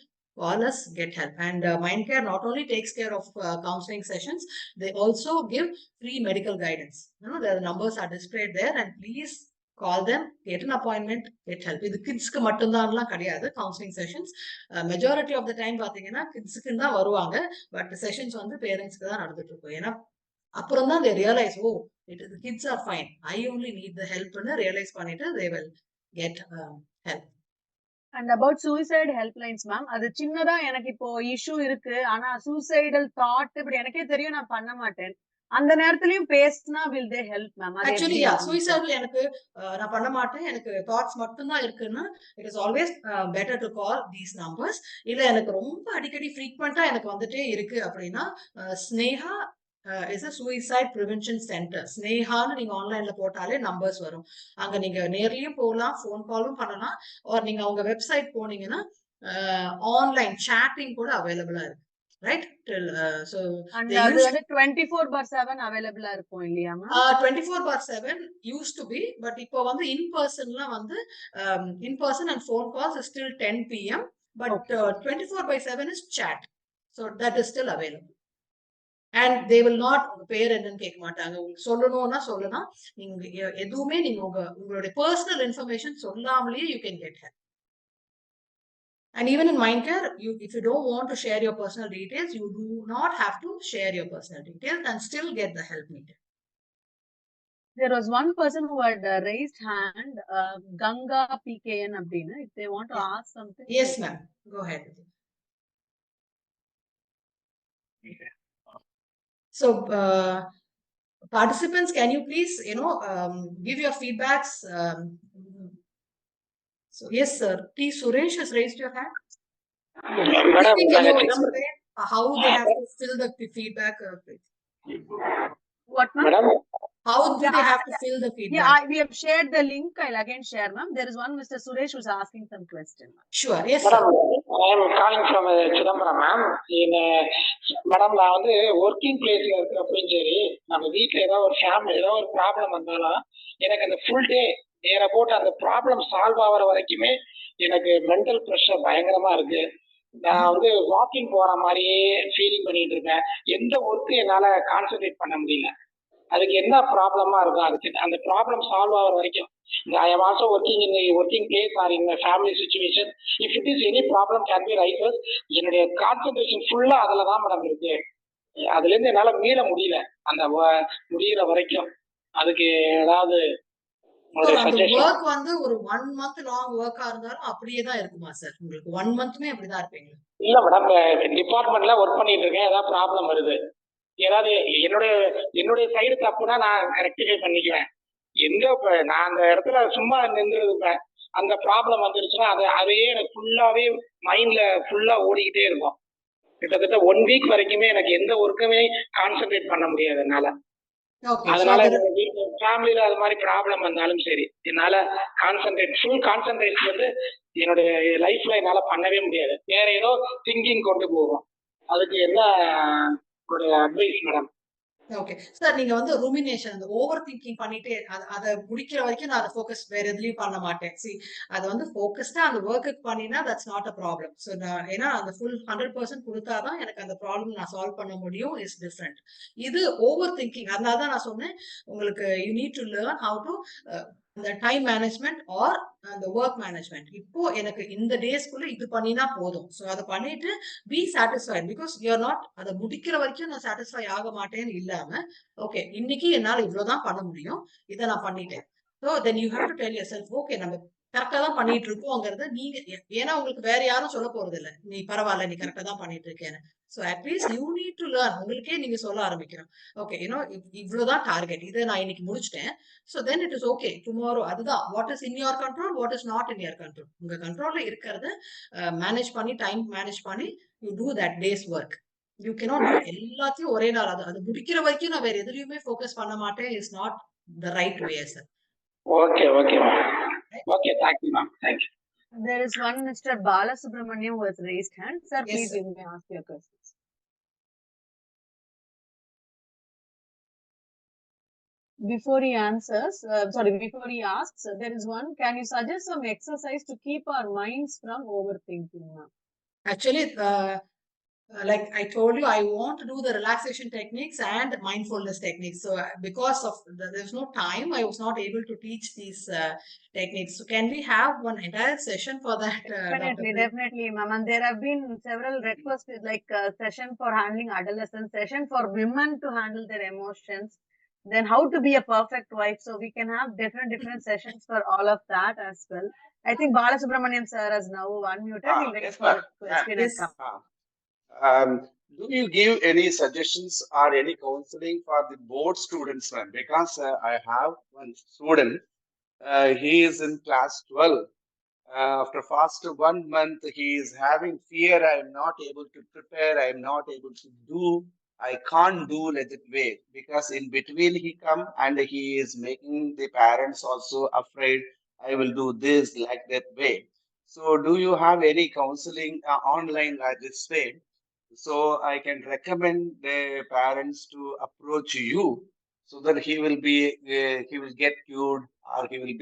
Call us, get help. And Mindcare not only takes care of counseling sessions, they also give free medical guidance. You know, the numbers are displayed there, and please call them, get an appointment, get help. இது கிட்ஸ்க்கு மட்டும்தான்லாம் கிடையாது counselling sessions. Majority of the time பார்த்தீங்கன்னா கிட்ஸுக்கு தான் வருவாங்க, but sessions வந்து பேரண்ட்ஸ்க்கு தான் நடந்துட்டு இருக்கும். ஏன்னா அப்புறம் தான் they realize, oh, the kids are fine, I only need the helpன்னு ரியலைஸ் பண்ணிட்டு they will get help. And about suicide helplines, ma'am, அது சின்னதா எனக்கு இப்போ இஷ்யூ இருக்கு, ஆனா சூசைடல் தாட் இப்படி எனக்கே தெரியும், நான் பண்ண மாட்டேன், அந்த நேரத்துலயும் பேசினா will they help ma'am? Actually, yeah, suicide எனக்கு நான் பண்ண மாட்டேன், எனக்கு தாட்ஸ் மட்டும் தான் இருக்குன்னா, it is always better to call these numbers. இல்ல எனக்கு ரொம்ப அடிக்கடி ஃப்ரீக்வெண்டா எனக்கு வந்துட்டே இருக்கு அப்படின்னா, Sneha is a suicide prevention center. ஸ்னேஹான்னு நீங்க ஆன்லைன்ல போட்டாலே நம்பர்ஸ் வரும். அங்க நீங்க நேர்லயும் போகலாம், ஃபோன் காலும் பண்ணலாம், or நீங்க அவங்க வெப்சைட் போனீங்கன்னா ஆன்லைன் சாட்டிங் கூட அவைலபிளா இருக்கு. Right? So and அது வந்து 24/7 அவைலபிளா இருக்கும் இல்லையா ma'am? 24/7 used to be, but இப்போ வந்து in personலாம் வந்து in person and phone calls is still 10 p.m. but 24/7 is chat. So that is still available. And they will not பேர் என்னன்னு கேட்க மாட்டாங்க. உங்களுக்கு சொல்லணும்னா சொல்லலாம். நீங்க எதுவுமே நீங்க உங்களுடைய personal information சொல்லாமலே you can get help. And even in Mindcare, if you don't want to share your personal details, you do not have to share your personal details and still get the help needed. There was one person who had raised hand, Ganga PKN Abdina. If they want to ask something. Yes, ma'am. Go ahead. So, participants, can you please, give your feedbacks? So, yes, sir. T. Suresh has raised your hand. Madam, Can you explain how they have to fill the feedback? What, ma'am? Madam, How do they have to fill the feedback? Yeah, we have shared the link. I'll again share, ma'am. There is one Mr. Suresh who's asking some question. Sure. Yes, Madam, sir. I am calling from Chidambaram, ma'am. Madam, நான் வந்து working பிளேஸ்ல இருக்கிறப்பயும் சரி, நம்ம வீட்டில் ஏதாவது ஒரு family ஏதாவது ஒரு ப்ராப்ளம் வந்தாலும் எனக்கு அந்த ஃபுல் டே நேர போட்டு அந்த ப்ராப்ளம் சால்வ் ஆகிற வரைக்குமே எனக்கு மென்டல் ப்ரெஷர் பயங்கரமா இருக்கு. நான் வந்து வாக்கிங் போற மாதிரியே ஃபீலிங் பண்ணிட்டு இருக்கேன். எந்த ஒர்க்கும் என்னால கான்சென்ட்ரேட் பண்ண முடியல. அதுக்கு என்ன ப்ராப்ளமா இருக்கும், அதுக்கு அந்த ப்ராப்ளம் சால்வ் ஆகிற வரைக்கும் I am also working in a working place or in a family situation. If it is any problem can be rises, என்னுடைய கான்சென்ட்ரேஷன் ஃபுல்லா அதுல தான் மேடம் இருக்கு. அதுல இருந்து என்னால மீள முடியல அந்த முடிகிற வரைக்கும். அதுக்கு ஏதாவது ஒர்க் வந்து ஒரு 1 month லாங் ஒர்க்கா இருந்தாலும் அப்படியே தான் இருக்குமா சார்? உங்களுக்கு 1 monthமே அப்படிதான் இருப்பீங்க? இல்ல மேடம், டிபார்ட்மெண்ட்ல ஒர்க் பண்ணிட்டு இருக்கேன். ஏதாவது ப்ராப்ளம் வருது, ஏதாவது என்னுடைய சைடு தப்புனா நான் ரெக்டிஃபை பண்ணிக்குவேன். எங்க நான் அந்த இடத்துல சும்மா நின்றுருப்பேன், அந்த ப்ராப்ளம் வந்துருச்சுன்னா அதையே எனக்கு ஃபுல்லாவே மைண்ட்ல ஃபுல்லா ஓடிக்கிட்டே இருக்கும். கிட்டத்தட்ட 1 வீக் வரைக்குமே எனக்கு எந்த ஒர்க்குமே கான்சென்ட்ரேட் பண்ண முடியாது என்னால. அதனால ஃபேமிலியில அது மாதிரி ப்ராப்ளம் வந்தாலும் சரி, என்னால ஃபுல் கான்சென்ட்ரேஷன் வந்து என்னுடைய லைஃப்ல என்னால பண்ணவே முடியாது. வேற ஏதோ திங்கிங் கொண்டு போகும். அதுக்கு என்ன அட்வைஸ் மேடம்? ஓகே சார், நீங்க வந்து ரூமினேஷன், அந்த ஓவர் திங்கிங் பண்ணிட்டு அதை முடிக்கிற வரைக்கும் நான் அதை ஃபோக்கஸ் வேற எதுலயும் பண்ண மாட்டேன். சி, அதை வந்து ஃபோக்கஸ்டா அந்த ஒர்க்குக்கு பண்ணினா that's not a problem. So நான் ஏன்னா அந்த ஃபுல் 100% கொடுத்தாதான் எனக்கு அந்த ப்ராப்ளம் நான் சால்வ் பண்ண முடியும். Is different. இது ஓவர் திங்கிங். அதனால தான் நான் சொன்னேன் உங்களுக்கு you need to learn how to அந்த டைம் மேனேஜ்மெண்ட் ஆர் அந்த ஒர்க் மேனேஜ்மெண்ட். இப்போ எனக்கு இந்த டேஸ்க்குள்ள இது பண்ணினா போதும். ஸோ அதை பண்ணிட்டு be satisfied. Because you're not அதை முடிக்கிற வரைக்கும் நான் சாட்டிஸ்ஃபை ஆக மாட்டேன்னு இல்லாம, ஓகே இன்னைக்கு என்னால இவ்வளவுதான் பண்ண முடியும், இதை நான் பண்ணிட்டேன். So then you have to tell your self, okay நம்ம கரெக்டா தான் பண்ணிட்டு இருக்கோங்கிறத நீங்க, ஏன்னா உங்களுக்கு வேற யாரும் சொல்ல போறது இல்லை நீ பரவாயில்ல நீ கரெக்டா தான் பண்ணிட்டு இருக்கேன்னு. So at least you need to learn. உங்களுக்கே நீங்க சொல்ல ஆரம்பிக்கிறோம், ஓகே இவ்வளவுதான் டார்கெட், இதை நான் இன்னைக்கு முடிச்சிட்டேன். So then it is okay tomorrow. அதுதான் what is in your control, what is not in your control. உங்க கண்ட்ரோல்ல இருக்கிறத மேனேஜ் பண்ணி, டைம் மேனேஜ் பண்ணி you do that days work. You cannot do எல்லாத்தையும் ஒரே நாள். அது முடிக்கிற வரைக்கும் நான் வேற எதுலயுமே ஃபோக்கஸ் பண்ண மாட்டேன். Is not the right way sir. Okay okay, thank you ma'am, thank you. There is one Mr. Balasubramaniam who has raised hand. Sir, yes, please, you may ask your questions. Before he answers, before he asks, there is one. Can you suggest some exercise to keep our minds from overthinking? Actually, like I told you, I want to do the relaxation techniques and mindfulness techniques. So because of there's no time, I was not able to teach these techniques. So can we have one entire session for that? Definitely, ma'am. And there have been several requests, like session for handling adolescence, session for women to handle their emotions, then how to be a perfect wife. So we can have different sessions for all of that as well. I think Balasubramaniam sir has now unmuted. We'll wait for the question and come. Do you give any suggestions or any counseling for the board students, ma'am? Because I have one student, he is in class 12. After first 1 month, he is having fear. I am not able to prepare. I am not able to do. I can't do like that way, because in between he come and he is making the parents also afraid. I will do this like that way. So do you have any counseling online like this way? So I can recommend the parents to approach you, so that he will get cured, or he will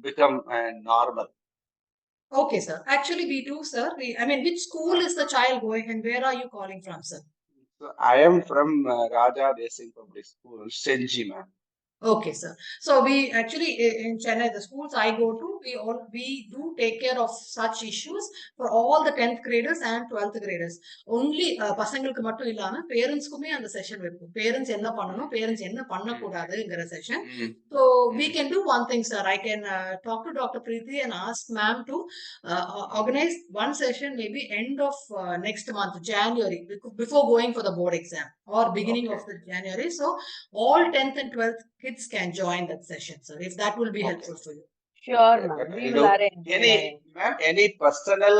become normal. Okay, sir. Actually, we do, sir. Which school is the child going and where are you calling from, sir? So I am from Raja Desing Public School, Senji, ma'am. Okay, sir. So we actually in Chennai, the schools I go to, we do take care of such issues for all the 10th graders and 12th graders. Only பசங்களுக்கு மட்டும் இல்லாம பேரண்ட்ஸ்க்குமே அந்த session வைப்போம். Parents என்ன பண்ணணும், parents என்ன பண்ணக்கூடாதுங்கிற session. So we can do one thing, sir. I can talk to Dr. Preeti and ask ma'am to organize one session maybe end of next month, January, before going for the board exam or beginning of the January. So all 10th and 12th kids can join that session, sir, if that will be helpful for you. Sure, ma'am. We will arrange. Any personal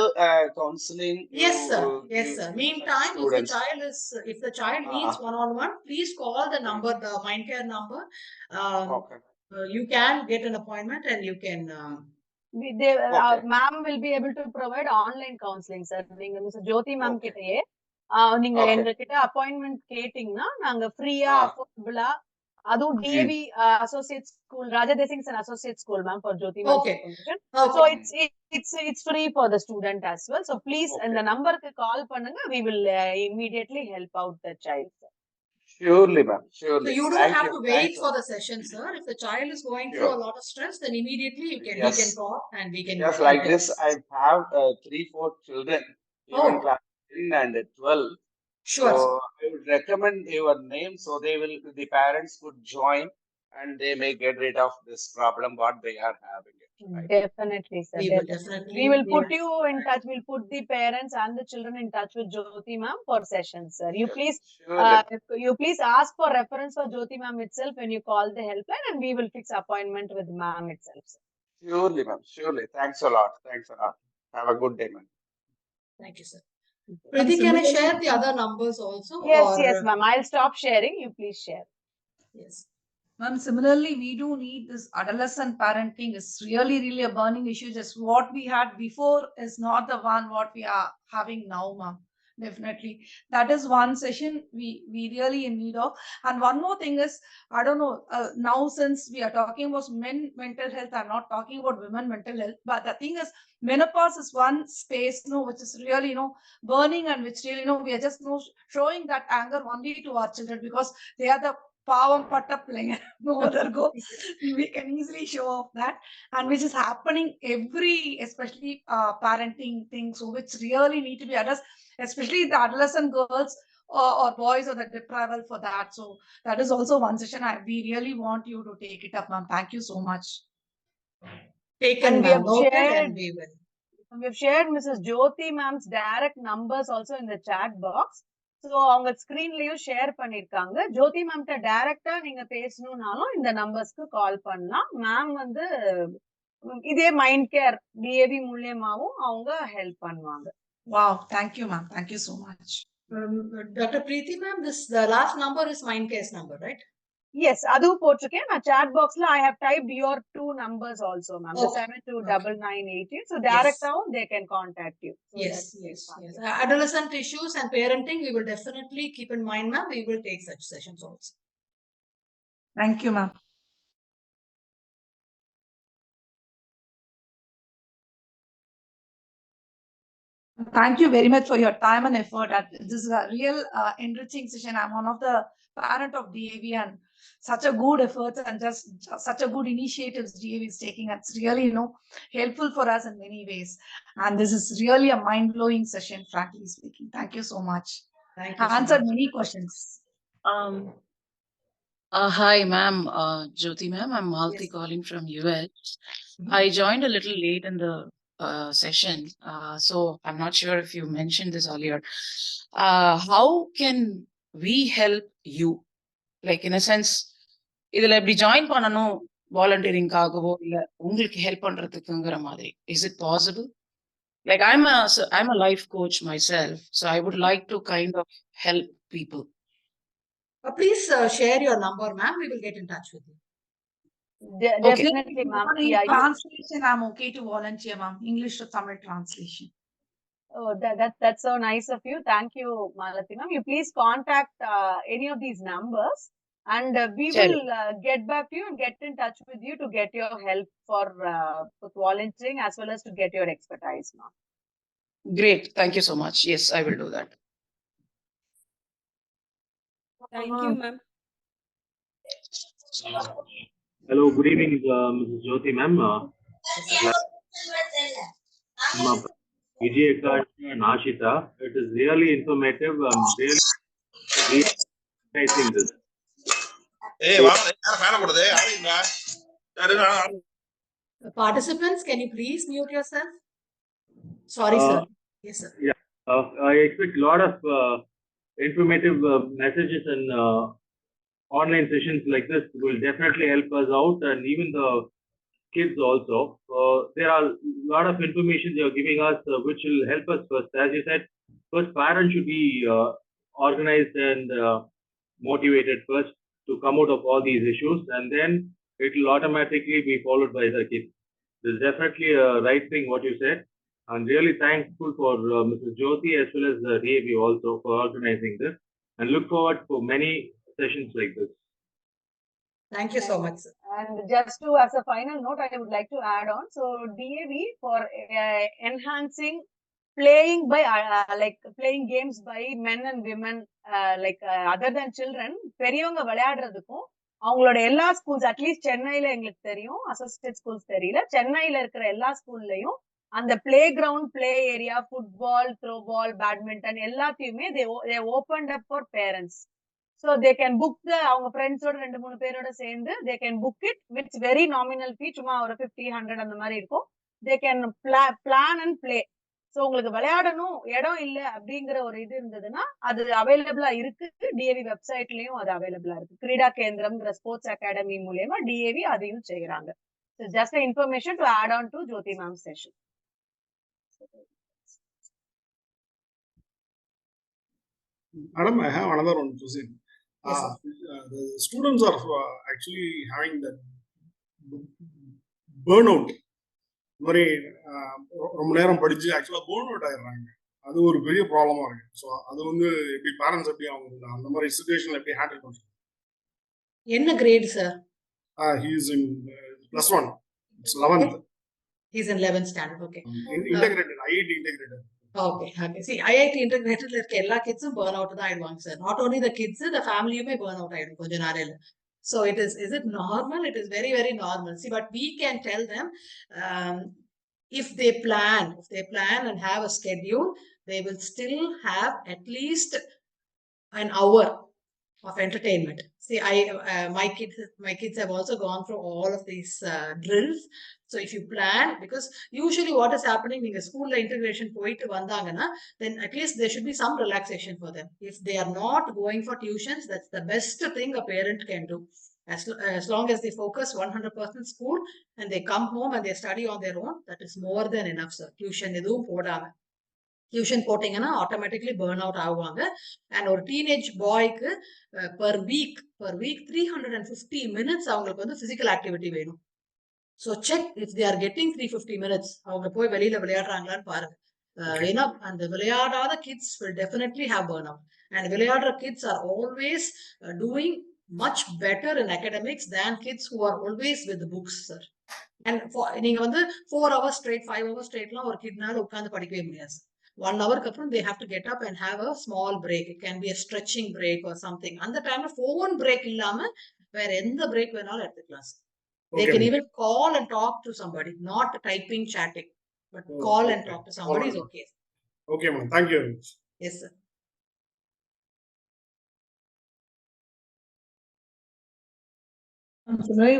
counseling? Yes, sir. Yes, sir. Meantime, if the child needs one-on-one, please call the number, the Mindcare number. You can get an appointment and you can. Ma'am will be able to provide online counseling, sir. நீங்க miss ஜோதி ma'am கிட்டயே நீங்க எங்க கிட்ட appointment கேட்டீங்கன்னா நாங்க ஃப்ரீயா அஃபோர்டபிளா அதுவும் D A V associate school Rajadesingh and associate school ma'am for Jothi ma'am information. So it's free for the student as well. So please இந்த நம்பருக்கு கால் பண்ணுங்க. We will immediately help out the child, sir. Surely, ma'am. Surely. So you don't have to wait for the session, sir. If the child is going through a lot of stress, then immediately he can call and we can. Just like this, I have 3-4 children, even class 10 and 12. Sure. So I would recommend your name so the parents could join and they may get rid of this problem what they are having. Right? Definitely, sir. We will put you in touch. We'll put the parents and the children in touch with Jyoti ma'am for sessions, sir. You please ask for reference for Jyoti ma'am itself when you call the helpline, and we will fix appointment with ma'am itself, sir. Surely, ma'am. Surely. Thanks a lot. Thanks a lot. Have a good day, ma'am. Thank you, sir. Preeti, can I share the other numbers also? Yes, ma'am. I'll stop sharing. You please share. Yes. Ma'am, similarly, we do need this adolescent parenting is really a burning issue. Just what we had before is not the one what we are having now, ma'am. Definitely. That is one session we really in need of. And one more thing is, I don't know, now since we are talking about men mental health, I'm not talking about women mental health, but the thing is, menopause is one space, which is really, burning and which really, we are just showing that anger only to our children because they are the பாவம் பட்ட பிள்ளைங்க no other go. We can easily show off that, and which is happening every, especially parenting things, so which really need to be addressed, especially the adolescent girls or boys or the deprival for that. So that is also one session we really want you to take it up, ma'am. Thank you so much. Taken, ma'am. Noted, and we will. We have shared Mrs. Jyoti ma'am's direct numbers also in the chat box. So அவங்க ஸ்கிரீன்லயும் share பண்ணிருக்காங்க. ஜோதி மேம்கிட்ட டைரக்டா நீங்க பேசணும்னாலும் இந்த நம்பர்ஸ்க்கு கால் பண்ணலாம். Ma'am வந்து இதே mind care DAV மூலியமாவும் அவங்க ஹெல்ப் பண்ணுவாங்க. Wow, thank you, ma'am. Thank you so much. Dr. Preeti ma'am, the last number is Mindcare's number, right? Yes, அதுவும் போட்டிருக்கேன். நான் chat boxல I have typed your two numbers also, ma'am. The 729988. So directly they can contact you. So yes. Adolescent issues and parenting, we will definitely keep in mind, ma'am. We will take such sessions also. Thank you, ma'am. Thank you very much for your time and effort. This is a real enriching session. I'm one of the parent of DAV, and such a good efforts and just such a good initiatives DAV is taking. It's really, helpful for us in many ways. And this is really a mind-blowing session, frankly speaking. Thank you so much. Thank you. Answered many questions. Hi, ma'am. Jyoti ma'am, I'm Malti calling from US. I joined a little late in the session, so I'm not sure if you mentioned this earlier. How can we help you? Like, in a sense, இதுல எப்படி join பண்ணணும் வாலண்டியரிங்காகவோ இல்ல உங்களுக்கு help பண்றதுக்குங்கிற மாதிரி. Is it possible? Like, I'm a life coach myself, so I would like to kind of help people. Please share your number, ma'am. We will get in touch with you. Definitely, ma'am. Translation, I'm okay to volunteer, ma'am. English to Tamil translation. Oh, that's so nice of you. Thank you, Malati ma'am. You please contact any of these numbers, and we will get back to you and get in touch with you to get your help for volunteering as well as to get your expertise, ma'am. Great. Thank you so much. Yes, I will do that. Thank you, ma'am. Hello, good evening, Mrs. Jyoti ma'am. Vijay and Ashita. It is really informative. I'm really appreciating this. Participants, can you please mute yourself? Sorry, sir. Yes, sir. Yeah, I expect a lot of informative messages and online sessions like this will definitely help us out, and even the kids also. There are a lot of information they are giving us, which will help us first. As you said, first parents should be organized and motivated first to come out of all these issues, and then it will automatically be followed by the kids. This is definitely a right thing what you said. I'm really thankful for Mrs. Jyoti as well as DAB also for organizing this, and look forward for many sessions like this. Thank you so much, sir. And just to, as a final note, I would like to add on. So DAV for enhancing playing by like playing games by men and women, other than children, பெரியவங்க விளையாடுறதுக்கும் அவங்களோட எல்லா schools at least சென்னையில எங்களுக்கு தெரியும், associate schools தெரியல, சென்னையில இருக்கிற எல்லா ஸ்கூல்லயும் அந்த playground, play area, football, throw ball, badminton எல்லாத்தையுமே they opened up for parents. So they can book the அவங்க ஃப்ரெண்ட்ஸோட 2-3 பேரோட சேர்ந்து they can book it with very nominal fee, சும்மா ஒரு 50-100 அந்த மாதிரி இருக்கும். They can plan and play. So உங்களுக்கு விளையாடணும் இடம் இல்லை அப்படிங்கிற ஒரு இது இருந்ததுன்னா அது அவைலபிளா இருக்கு. டிஏவி வெப்சைட்லயும் அது அவைலபிளா இருக்கு. கிரீடா கேந்திரம்ங்கிற ஸ்போர்ட்ஸ் அகாடமி மூலியமா டிஏவி அதையும் செய்யறாங்க. Just information to add on to Jyothi ma'am session. Madam, I have another one question. The students are actually having that burnout. மாதிரி ரொம்ப நேரம் படிச்சு ஆக்சுவலா burn out ஆயிடுறாங்க. அது ஒரு பெரிய ப்ராப்ளமா இருக்கு. ஸோ அது வந்து எப்படி பேரண்ட்ஸ் எப்படி அவங்க அந்த மாதிரி சுச்சுவேஷன்ல எப்படி ஹேண்டில் பண்ணுறாங்க? என்ன grade sir? He is in +1. It's 11th. He's in 11th standard. Okay. Integrated, IIT integrated. Okay. See, IIT integrated இருக்க எல்லா கிட்ஸும் burn out தான் ஆயிடுவாங்க sir. Not only the kids, the familyயுமே burn out ஆயிடும் கொஞ்ச நாளையில. So is it normal? It is very, very normal. See, but we can tell them, if they plan and have a schedule, they will still have at least an hour of entertainment. See, my kids have also gone through all of these drills. So if you plan, because usually what is happening in the school integration போயிட்டு வந்தாங்கன்னா, then at least there should be some relaxation for them. If they are not going for tuitions, that's the best thing a parent can do. As long as they focus 100% school and they come home and they study on their own, that is more than enough, sir. Tuition எதுவும் போடாம. Tuition போட்டீங்கன்னா automatically burn out ஆகுவாங்க. And ஒரு teenage பாய்க்கு per week 350 minutes அவங்களுக்கு வந்து physical activity வேணும். So check if they are getting 350 minutes அவங்க போய் வெளியில விளையாடுறாங்களான்னு பாருங்க. ஏன்னா அந்த விளையாடாத kids will definitely have burnout. And விளையாடுற kids are always doing much better in academics than kids who are always with the books, sir. And நீங்க வந்து 4 hours straight 5 hours straightலாம் ஒரு கிட்னால உட்கார்ந்து படிக்கவே முடியாது. 1 hour அப்புறம் they have to get up and have a small break. It can be a stretching break or something. அந்த டைம்ல phone break இல்லாம வேற எந்த break வேணாலும் எடுத்துக்கலாம். They can even call and talk to somebody, not typing, chatting, but call and talk to somebody is okay. Okay, ma'am. Thank you very much. Yes, sir.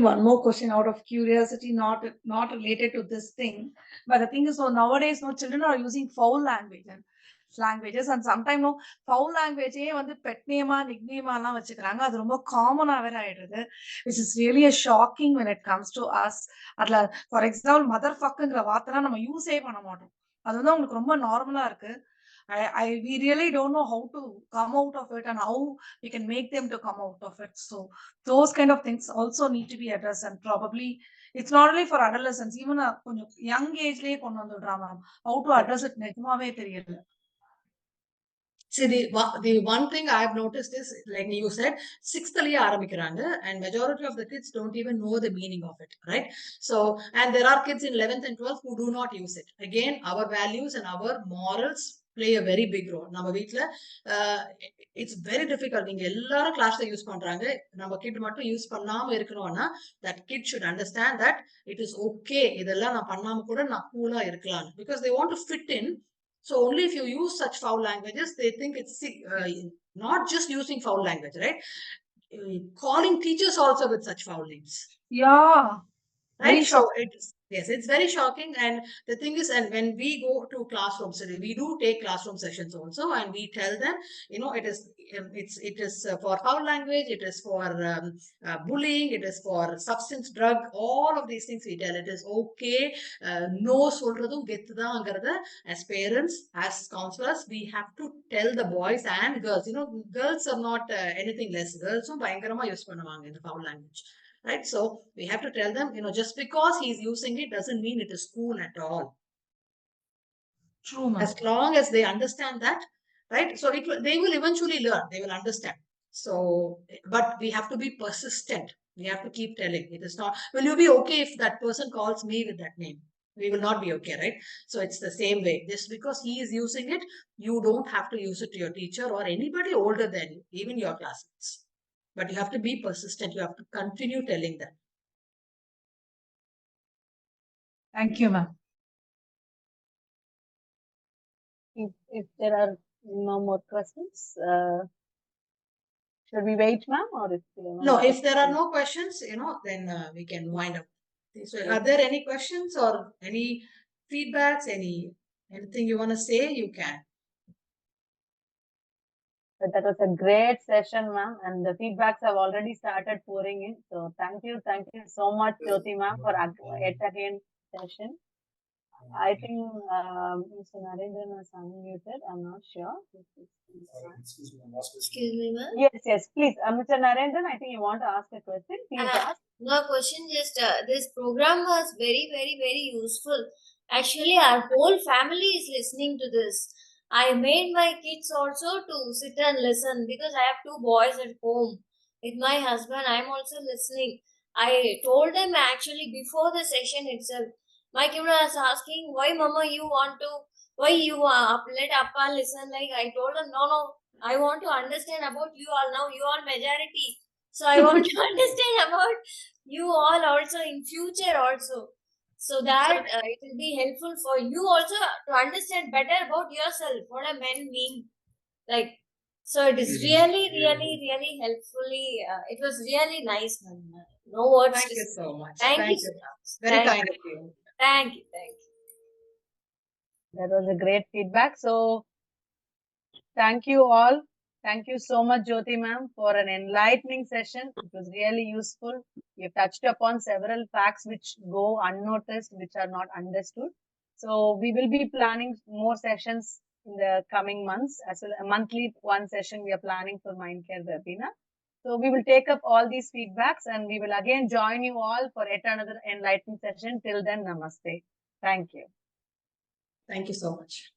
One more question out of curiosity, not related to this thing, but the thing is, so nowadays, children are using foul languages, and sometimes foul language வந்து pet name nickname எல்லாம் வச்சுக்கிறாங்க. அது ரொம்ப காமனா வேற ஆயிடுது, which is really a shocking when it comes to us. அதுல for example mother ஃபக்குங்கிற வார்த்தைலாம் நம்ம யூஸே பண்ண மாட்டோம். அது வந்து அவங்களுக்கு ரொம்ப நார்மலா இருக்கு. We really don't know how to come out of it and how we can make them to come out of it. So those kind of things also need to be addressed, and probably it's not only for adolescents, even a young age லயே கொண்டு வந்துடுறாங்க. How to address it நிஜமாவே தெரியல. See, the one thing I have noticed is, like you said, 6th லயே ஆரம்பிக்கிறாங்க, and majority of the kids don't even know the meaning of it, right? So, and there are kids in 11th and 12th who do not use it. Again, our values and our morals play a very big role. நம்ம வீட்ல it's very difficult. நீங்க எல்லாரும் கிளாஸ்ல use பண்றாங்க, நம்ம kit மட்டும் use பண்ணாம இருக்கணும்னா that kid should understand that it is okay. இதெல்லாம் நான் பண்ணாம கூட நான் கூலா இருக்கலாம், because they want to fit in. So only if you use such foul languages, they think it's not just using foul language, right? Calling teachers also with such foul names. Yeah. Right? So it's very shocking. And the thing is, and when we go to classrooms, we do take classroom sessions also, and we tell them, it is for foul language, it is for bullying, it is for substance, drug, all of these things we tell. It is okay. No solradum gethudaangarada, as parents, as counselors, we have to tell the boys and girls. Girls are not anything less. Girls பயங்கரமா use பண்ணுவாங்க இந்த foul language. Right? So we have to tell them, just because he's using it doesn't mean it is cool at all. True, ma'am. As long as they understand that, right? So they will eventually learn, they will understand. So, but we have to be persistent. We have to keep telling. It is not, will you be okay if that person calls me with that name? We will not be okay, right? So it's the same way. Just because he is using it, you don't have to use it to your teacher or anybody older than you, even your classmates. But you have to be persistent. You have to continue telling them. Thank you, ma'am. If there are no more questions, should we wait, ma'am, or if no, if there are no questions, then we can wind up. So, are there any questions or any feedbacks? Anything you want to say? You can. But that was a great session, ma'am, and the feedbacks have already started pouring in. So thank you so much, Jyoti ma'am, for yet again session. I think Mr. Narendran was unmuted. I'm not sure. Excuse me, ma'am. Yes, please. Mr. Narendran, I think you want to ask a question. Please ask. No question, just this program was very, very, very useful. Actually, our whole family is listening to this. I made my kids also to sit and listen, because I have 2 boys at home with my husband. I'm also listening. I told them actually before the session itself. My kid was asking, why mama why you let Appa listen? Like, I told them, no, I want to understand about you all. Now you are majority, so I want to understand about you all also in future also, so that it will be helpful for you also to understand better about yourself, what a men mean. Like, so it is really, really, really helpfully. It was really nice, ma'am. No words. Thank you so much. Thank you. Very kind of you. Thank you. That was a great feedback. So thank you all. Thank you so much, Jyoti ma'am, for an enlightening session. It was really useful. You've touched upon several facts which go unnoticed, which are not understood. So we will be planning more sessions in the coming months, as well. A monthly one session we are planning for Mindcare webinar. So we will take up all these feedbacks, and we will again join you all for yet another enlightening session. Till then, namaste. Thank you. Thank you so much.